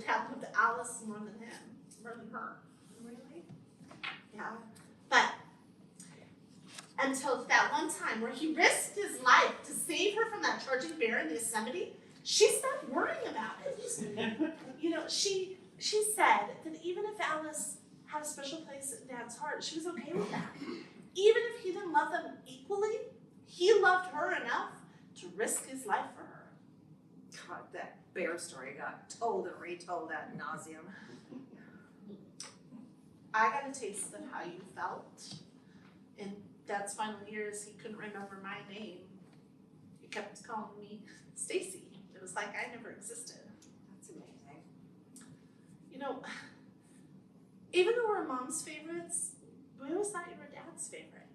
Dad loved Alice more than her. Really? Yeah. But until that one time where he risked his life to save her from that charging bear in the Yosemite, she stopped worrying about it. You know, she said that even if Alice had a special place in Dad's heart, she was okay with that. Even if he didn't love them equally, he loved her enough to risk his life for her. God, that bear story got told and retold ad nauseum. I got a taste of how you felt. In Dad's final years, he couldn't remember my name. He kept calling me Stacy. It was like I never existed. That's amazing. You know, even though we're Mom's favorites, we always thought you were Dad's favorite.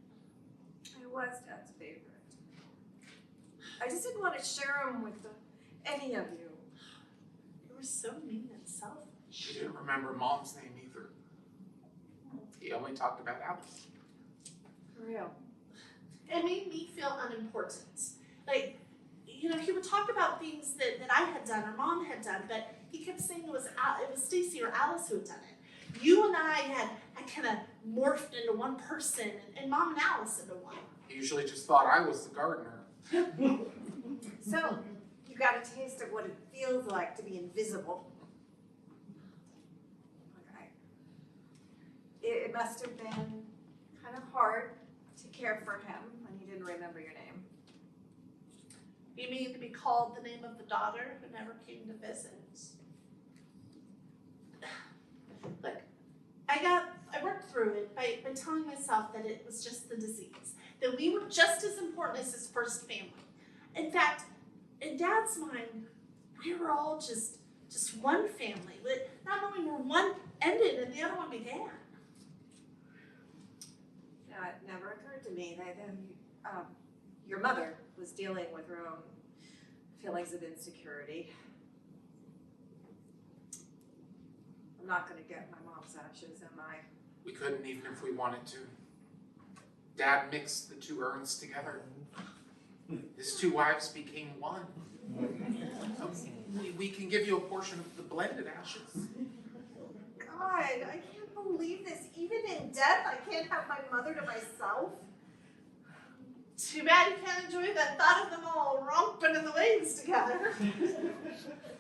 I was Dad's favorite. I just didn't want to share him with any of you. You were so mean and selfish. She didn't remember Mom's name either. He only talked about Alice. For real. It made me feel unimportant. Like, you know, he would talk about things that I had done or Mom had done, but he kept saying it was Stacy or Alice who had done it. You and I had kind of morphed into one person, and Mom and Alice into one. He usually just thought I was the gardener. So, you got a taste of what it feels like to be invisible. Okay. It must have been kind of hard to care for him when he didn't remember your name. You mean to be called the name of the daughter who never came to visit? Look, I worked through it by telling myself that it was just the disease, that we were just as important as his first family. In fact, in Dad's mind, we were all just one family, but not knowing where one ended and the other one began. It never occurred to me that your mother was dealing with her own feelings of insecurity. I'm not going to get my mom's ashes, am I? We couldn't even if we wanted to. Dad mixed the two urns together. His two wives became one. We can give you a portion of the blended ashes. God, I can't believe this. Even in death, I can't have my mother to myself. Too bad you can't enjoy the thought of them all romping in the waves together.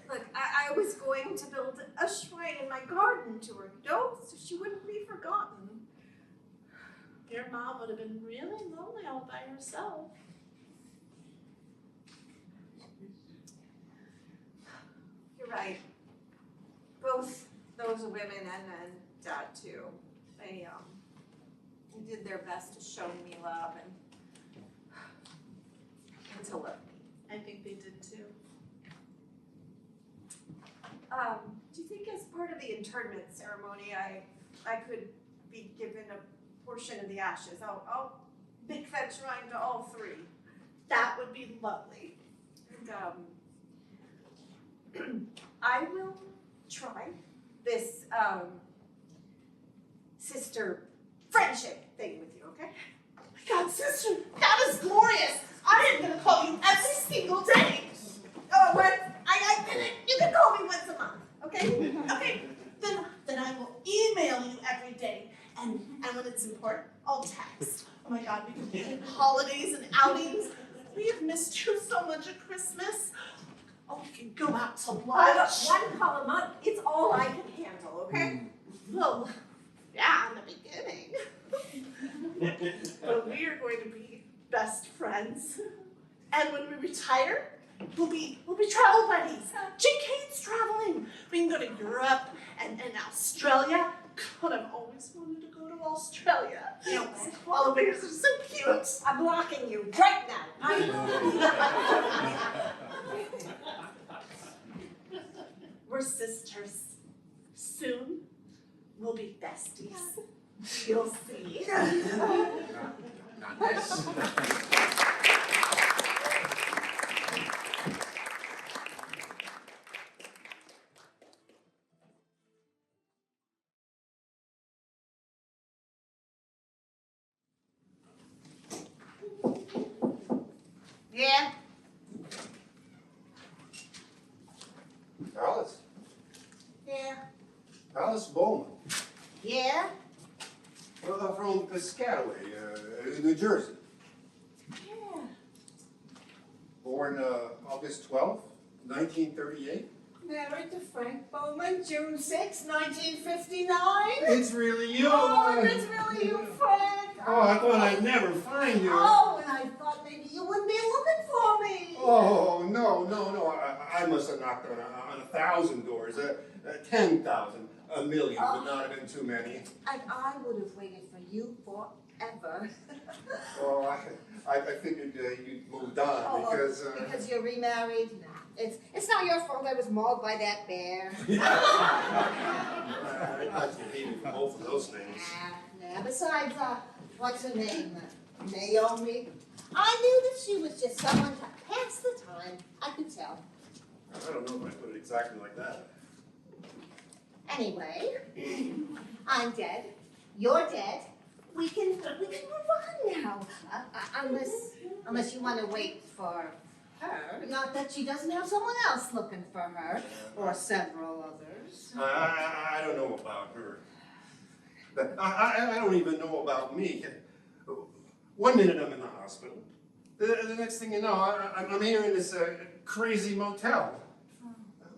Look, I was going to build a shrine in my garden to her, so she wouldn't be forgotten. Your mom would have been really lonely all by herself. You're right. Both those women and Dad too. They did their best to show me love and to love me. I think they did too. Do you think as part of the internment ceremony, I could be given a portion of the ashes? I'll make that shrine to all three. That would be lovely. And I will try this sister friendship thing with you, okay? Oh my God, sister, that is glorious. I am gonna call you every single day. Oh, what? You can call me once a month, okay? Okay, then I will email you every day, and when it's important, I'll text. Oh my God, we can plan holidays and outings. We have missed you so much at Christmas. Oh, we can go out to lunch. One call a month, it's all I can handle, okay? Well, yeah, in the beginning. But we are going to be best friends. And when we retire, we'll be travel buddies. JK's traveling. We can go to Europe and Australia. God, I've always wanted to go to Australia. You know, Koala bears are so cute. I'm blocking you right now. We're sisters. Soon, we'll be besties. You'll see. Not this. Yeah? Alice? Yeah. Alice Bowman. Yeah? From Piscataway, New Jersey. Yeah. Born August 12th, 1938. Married to Frank Bowman, June 6, 1959. It's really you. Oh, it's really you, Frank. Oh, I thought I'd never find you. Oh, and I thought maybe you wouldn't be looking for me. Oh, no. I must have knocked on 1,000 doors. 10,000. A million would not have been too many. And I would have waited for you forever. Oh, I figured you'd moved on because... Because you're remarried? Nah, it's not your fault I was mauled by that bear. I thought you hated both of those things. Nah. Besides, what's her name? Naomi? I knew that she was just someone to pass the time. I could tell. I don't know if I put it exactly like that. Anyway, I'm dead. You're dead. We can move on now. Unless you want to wait for her. Not that she doesn't have someone else looking for her, or several others. I don't know about her. I don't even know about me. 1 minute I'm in the hospital. The next thing you know, I'm here in this crazy motel.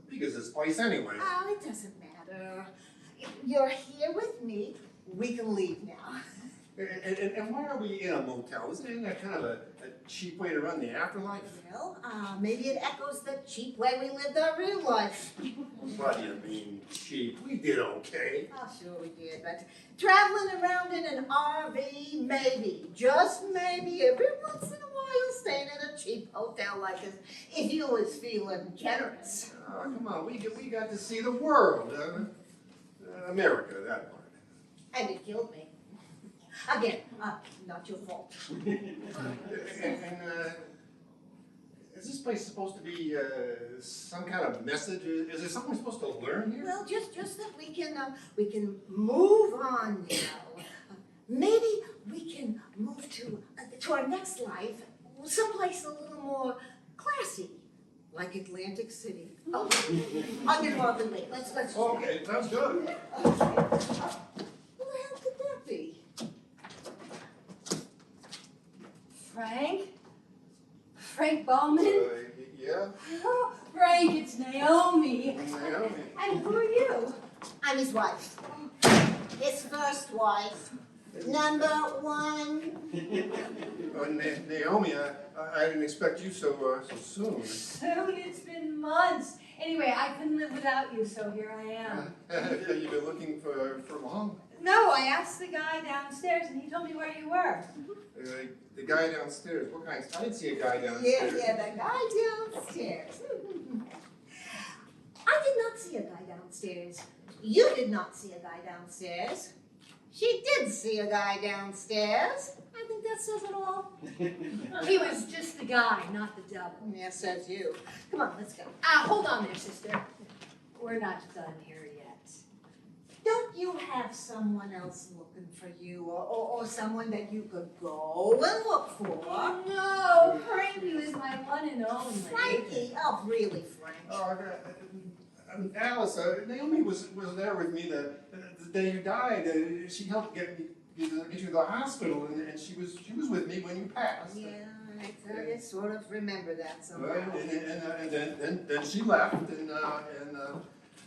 Big as this place anyway. Oh, it doesn't matter. If you're here with me, we can leave now. And why are we in a motel? Isn't that kind of a cheap way to run the afterlife? Well, maybe it echoes the cheap way we lived our real life. What do you mean cheap? We did okay. Oh, sure we did, but traveling around in an RV, maybe, just maybe, every once in a while, staying in a cheap hotel like this, if you was feeling generous. Oh, come on, we got to see the world. America, that part. And it killed me. Again, not your fault. Is this place supposed to be some kind of message? Is there something we're supposed to learn here? Well, just that we can move on now. Maybe we can move to our next life, someplace a little more classy, like Atlantic City. Oh, I'll get off and wait. Let's. Okay, sounds good. What the hell could that be? Frank Bowman? Yeah? Oh, Frank, it's Naomi. Naomi. And who are you? I'm his wife. His first wife. Number one. Naomi, I didn't expect you so soon. Soon, it's been months. Anyway, I couldn't live without you, so here I am. You've been looking for long? No, I asked the guy downstairs and he told me where you were. The guy downstairs. What kind? I didn't see a guy downstairs. Yeah, the guy downstairs. I did not see a guy downstairs. You did not see a guy downstairs. She did see a guy downstairs. I think that says it all. He was just the guy, not the devil. Yeah, says you. Come on, let's go. Hold on there, sister. We're not done here yet. Don't you have someone else looking for you, or someone that you could go and look for? No, Frankie was my one and only. Frankie? Oh, really, Frank? Oh, Alice, Naomi was there with me the day you died. She helped get you to the hospital, and she was with me when you passed. Yeah, I sort of remember that somehow. Well, and then she left, and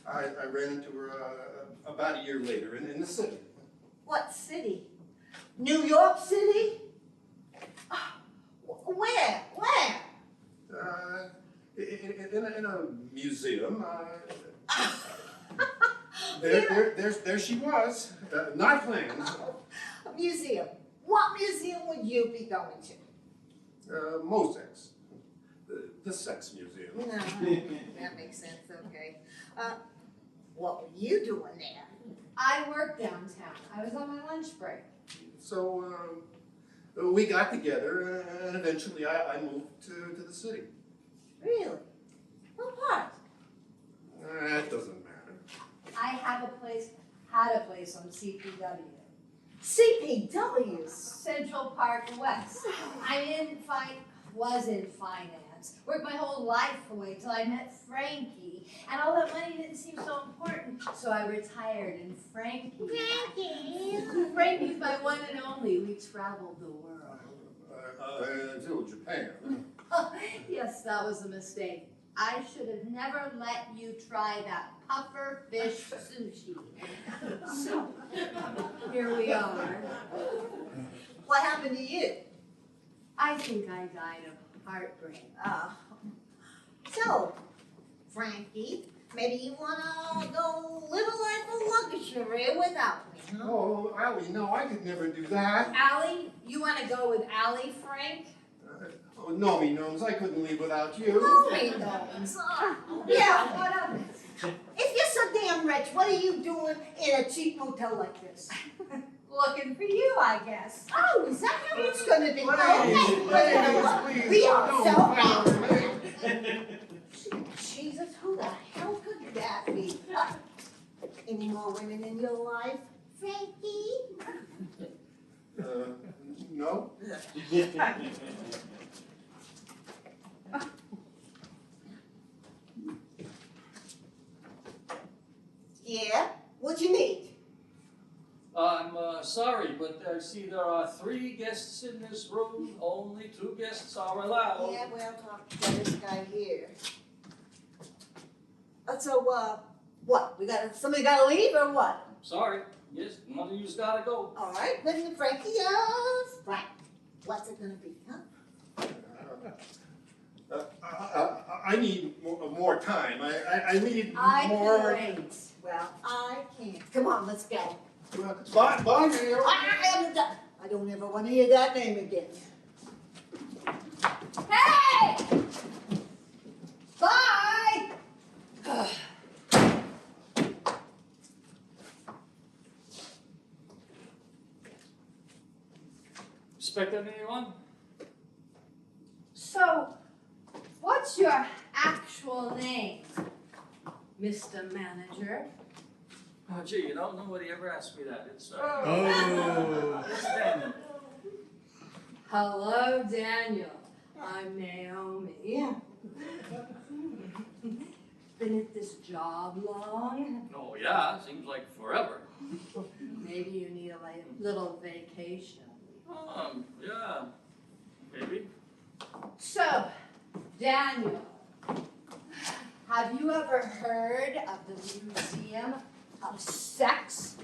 I ran into her about a year later in the city. What city? New York City? Where? In a museum. There she was, not plans. A museum. What museum would you be going to? Mosaics. The sex museum. No, that makes sense, okay. What were you doing there? I worked downtown. I was on my lunch break. So we got together, and eventually I moved to the city. Really? What part? That doesn't matter. I had a place on CPW. CPW? Central Park West. Was in finance. Worked my whole life away till I met Frankie. And all that money didn't seem so important, so I retired. And Frankie's my one and only. We traveled the world. Until Japan. Yes, that was a mistake. I should have never let you try that puffer fish sushi. So, here we are. What happened to you? I think I died of heartbreak. So, Frankie, maybe you wanna go live a life of luxury without me, huh? Oh, Allie, no, I could never do that. Allie? You want to go with Allie, Frank? Oh, no, me gnomes, I couldn't leave without you. No, me gnomes. Yeah, what of it? If you're so damn rich, what are you doing in a cheap motel like this? Looking for you, I guess. Oh, is that how it's gonna be? Please, We are don't so fight me. Jesus, who the hell could that be? Any more women in your life, Frankie? No? Yeah? What you need? I'm sorry, but I see there are 3 guests in this room. Only 2 guests are allowed. Yeah, well, talk to this guy here. So, what? Somebody gotta leave or what? Sorry. Yes, one of you's gotta go. All right, then Frankie, Frank, what's it gonna be, huh? I need more time. I need I more. can wait. Well, I can't. Come on, let's go. Bye, Mayor. I don't ever want to hear that name again. Hey! Bye! Expecting anyone? So, what's your actual name, Mr. Manager? Oh, gee, nobody ever asked me that. It's, Oh. it's Daniel. Hello, Daniel. I'm Naomi. Yeah. Been at this job long? Oh, yeah, seems like forever. Maybe you need a little vacation. Yeah, maybe. So, Daniel, have you ever heard of the Museum of Sex?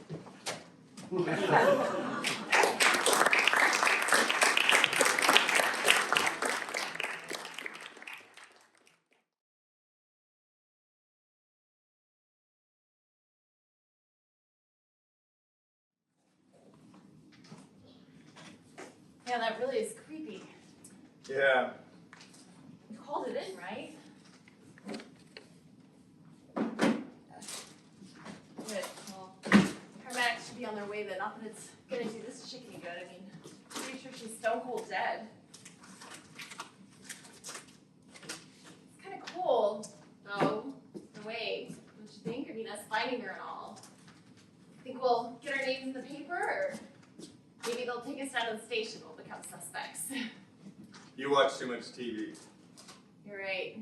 Yeah, that really is creepy. Yeah. You called it in, right? Good. Well, paramedics should be on their way then. Not that it's gonna do this chick any good. I mean, I'm pretty sure she's stone cold dead. It's kind of cool, though, in a way. Don't you think? I mean, us finding her and all. Think we'll get our names in the paper, or maybe they'll take us down to the station. We'll become suspects. You watch too much TV. You're right.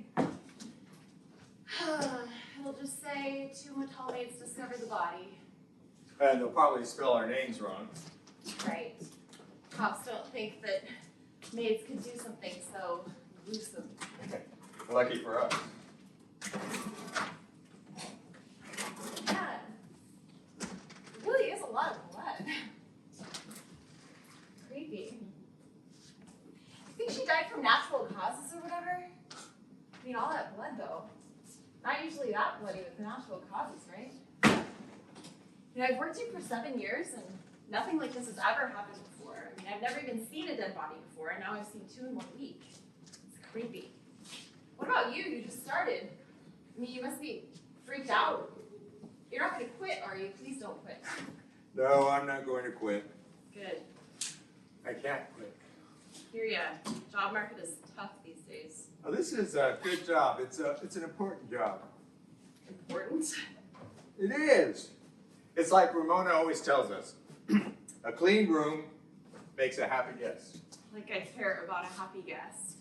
It'll just say 2 motel maids discovered the body. And they'll probably spell our names wrong. Right. Cops don't think that maids could do something so gruesome. Lucky for us. Yeah. It really is a lot of blood. Creepy. You think she died from natural causes or whatever? I mean, all that blood though. Not usually that bloody with natural causes, right? You know, I've worked here for 7 years and nothing like this has ever happened before. I mean, I've never even seen a dead body before, and now I've seen 2 in 1 week. It's creepy. What about you? You just started. I mean, you must be freaked out. You're not going to quit, are you? Please don't quit. No, I'm not going to quit. Good. I can't quit. Hear ya. Job market is tough these days. Oh, this is a good job. It's an important job. Important? It is. It's like Ramona always tells us. A clean room makes a happy guest. Like I care about a happy guest.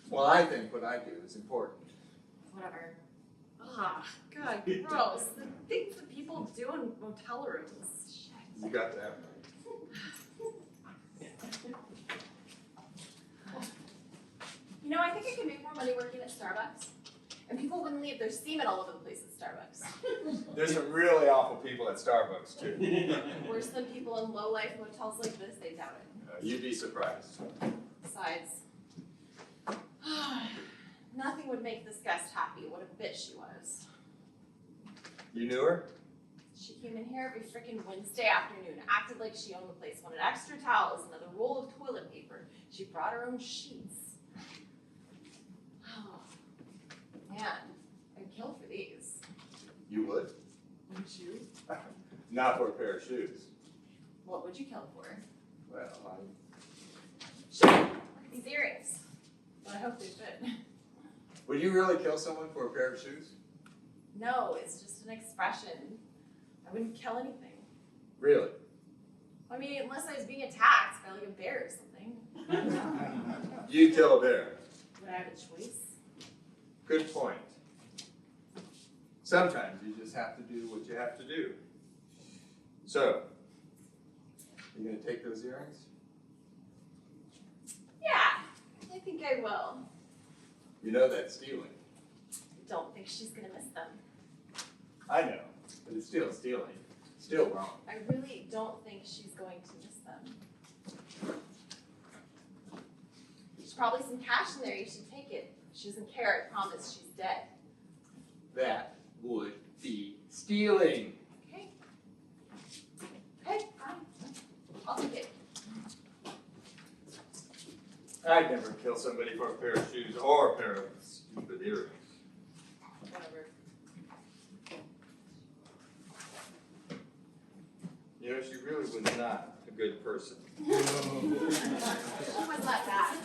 Well, I think what I do is important. Whatever. Ah, God, gross. The things that people do in motel rooms. Shit. You got that. You know, I think I could make more money working at Starbucks. And people wouldn't leave their semen all over the place at Starbucks. There's some really awful people at Starbucks, too. Worse than people in low-life motels like this, they doubt it. You'd be surprised. Besides, nothing would make this guest happy. What a bitch she was. You knew her? She came in here every freaking Wednesday afternoon, acted like she owned the place, wanted extra towels, another roll of toilet paper. She brought her own sheets. Oh, man, I'd kill for these. You would? Wouldn't you? Not for a pair of shoes. What would you kill for? Well, Sure. Look at these earrings. Well, I hope they fit. would you really kill someone for a pair of shoes? No, it's just an expression. I wouldn't kill anything. Really? I mean, unless I was being attacked by like a bear or something. You kill a bear. Would I have a choice? Good point. Sometimes you just have to do what you have to do. So, you gonna take those earrings? Yeah, I think I will. You know that's stealing. I don't think she's gonna miss them. I know, but it's still stealing. Still wrong. I really don't think she's going to miss them. There's probably some cash in there, you should take it. She doesn't care, I promise, she's dead. That would be stealing. Okay. Okay, fine. I'll take it. I'd never kill somebody for a pair of shoes or a pair of stupid earrings. Whatever. You know, she really was not a good person. What was that bad?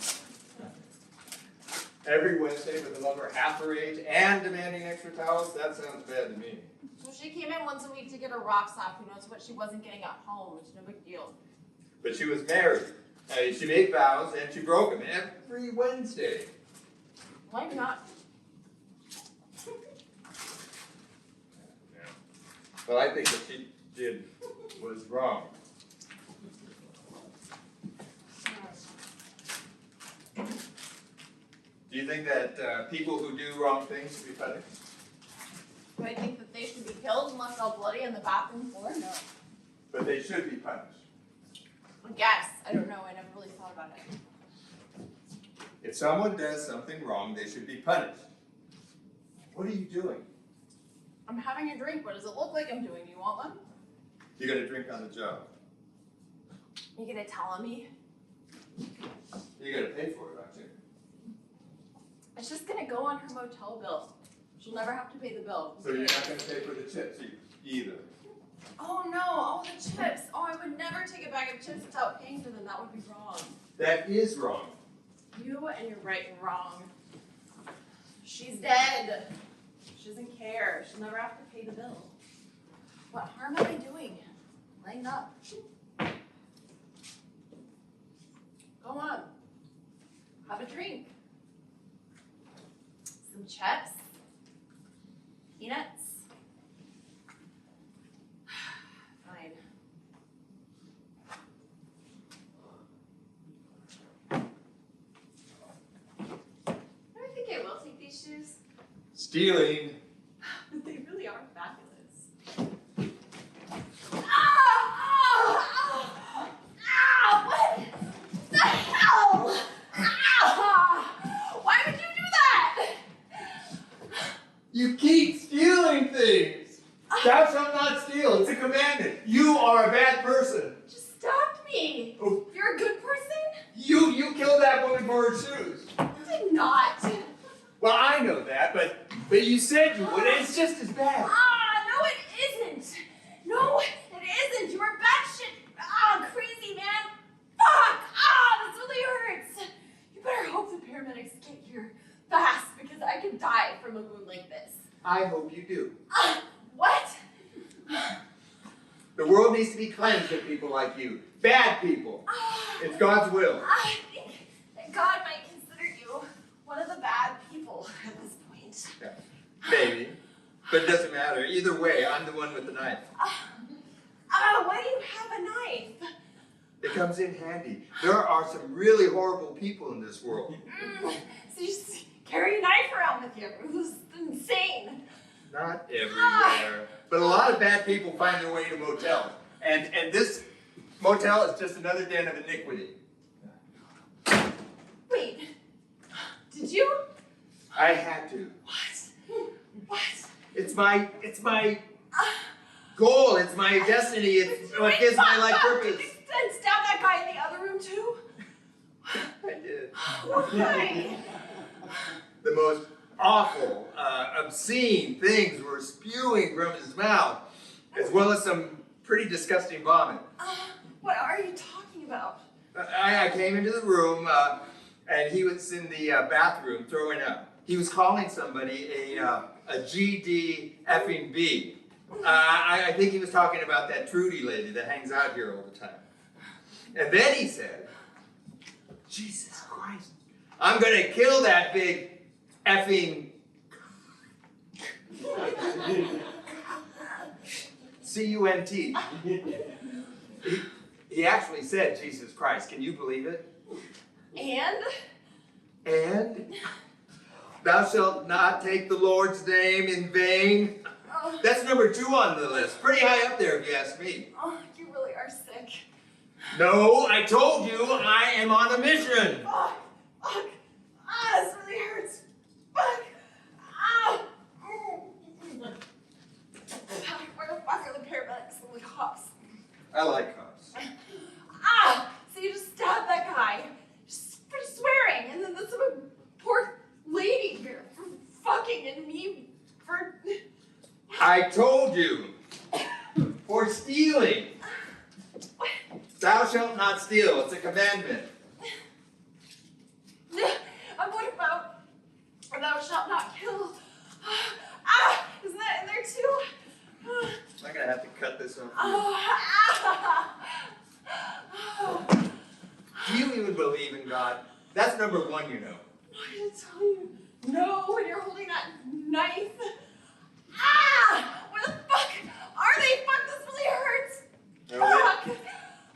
Every Wednesday with a lover half her age and demanding extra towels, that sounds bad to me. Well, she came in once a week to get her rocks off. Who knows what she wasn't getting at home? It's no big deal. But she was married. She made vows and she broke them every Wednesday. Why not? Well, I think what she did was wrong. Do you think that people who do wrong things should be punished? Do I think that they should be killed and left all bloody on the bathroom floor? No. But they should be punished. I guess. I don't know. I never really thought about it. If someone does something wrong, they should be punished. What are you doing? I'm having a drink. What does it look like I'm doing? Do you want one? You're gonna drink on the job. You gonna tell on me? You're gonna pay for it, aren't you? It's just gonna go on her motel bill. She'll never have to pay the bill. So you're not gonna pay for the chips either. Oh no, all the chips. Oh, I would never take a bag of chips without paying for them. That would be wrong. That is wrong. You and you're right and wrong. She's dead. She doesn't care. She'll never have to pay the bill. What harm am I doing? Laying up. Go on. Have a drink. Some chips. Peanuts. Fine. I think I will take these shoes. Stealing. They really are fabulous. What the hell? Why would you do that? You keep stealing things. Thou shalt not steal. It's a commandment. You are a bad person. Just stop me. Oh. You're a good person? You killed that woman for her shoes. I did not. Well, I know that, but you said you would. It's just as bad. No, it isn't. No, it isn't. You are batshit crazy, man. Fuck. This really hurts. You better hope the paramedics get here fast because I could die from a wound like this. I hope you do. What? The world needs to be cleansed of people like you. Bad people. It's God's will. I think that God might consider you one of the bad people at this point. Yeah, maybe. But it doesn't matter. Either way, I'm the one with the knife. Why do you have a knife? It comes in handy. There are some really horrible people in this world. So you just carry a knife around with you. This is insane. Not everywhere. But a lot of bad people find their way to motels. And this motel is just another den of iniquity. Wait. Did you? I had to. What? It's my goal. It's my destiny. It's what gives my life purpose. Did you stab that guy in the other room too? I did. Why? The most awful, obscene things were spewing from his mouth, as well as some pretty disgusting vomit. What are you talking about? I came into the room, and he was in the bathroom throwing up. He was calling somebody a GD effing B. I think he was talking about that Trudy lady that hangs out here all the time. And then he said, Jesus Christ, I'm gonna kill that big effing C-U-N-T. He actually said Jesus Christ. Can you believe it? And thou shalt not take the Lord's name in vain. That's number 2 on the list. Pretty high up there if you ask me. Oh, you really are sick. No, I told you I am on a mission. Fuck. This really hurts. Fuck. Where the fuck are the paramedics and the cops? I like cops. So you just stabbed that guy just for swearing, and then this poor lady here for fucking, and me for... I told you. For stealing. Thou shalt not steal. It's a commandment. And what about thou shalt not kill? Isn't that in there too? Am I gonna have to cut this off? Do you even believe in God? That's number 1, you know. I didn't tell you. No, when you're holding that knife. Where the fuck are they? Fuck, this really hurts. Fuck.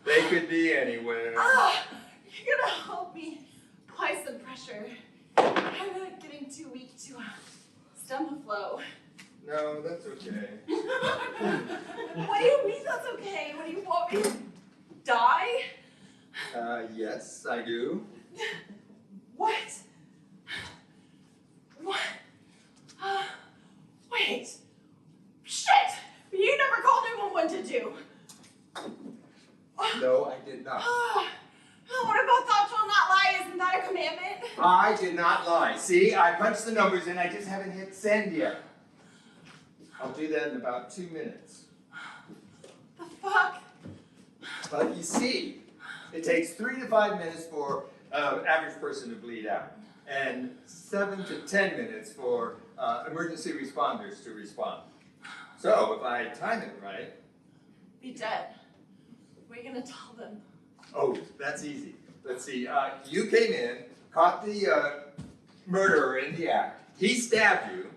They could be anywhere. You're gonna help me apply some pressure. I'm getting too weak to stem the flow. No, that's okay. What do you mean that's okay? What do you want me to die? Yes, I do. What? What? Wait. Shit! You never called 911 to do. No, I did not. What about thou shalt not lie? Isn't that a commandment? I did not lie. See, I punched the numbers in. I just haven't hit send yet. I'll do that in about 2 minutes. The fuck? But you see, it takes 3 to 5 minutes for an average person to bleed out, and 7 to 10 minutes for emergency responders to respond. So if I time it right... Be dead. What are you gonna tell them? Oh, that's easy. Let's see. You came in, caught the murderer in the act. He stabbed you.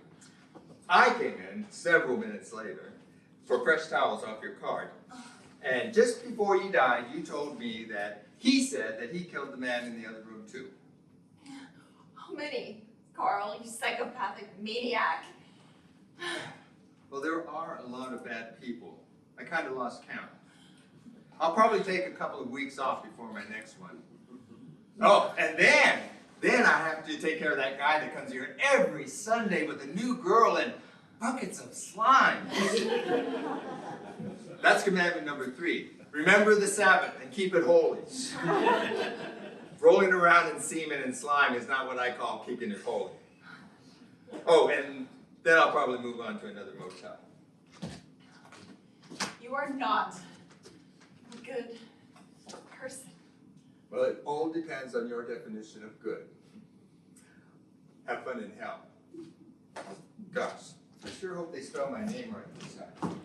I came in several minutes later for fresh towels off your card. And just before you died, you told me that he said that he killed the man in the other room too. How many? Carl, you psychopathic maniac. Well, there are a lot of bad people. I kind of lost count. I'll probably take a couple of weeks off before my next one. Oh, and then I have to take care of that guy that comes here every Sunday with a new girl and buckets of slime. That's commandment number 3. Remember the Sabbath and keep it holy. Rolling around in semen and slime is not what I call keeping it holy. Oh, and then I'll probably move on to another motel. You are not a good person. Well, it all depends on your definition of good. Have fun in hell. Gosh, I sure hope they spell my name right this time.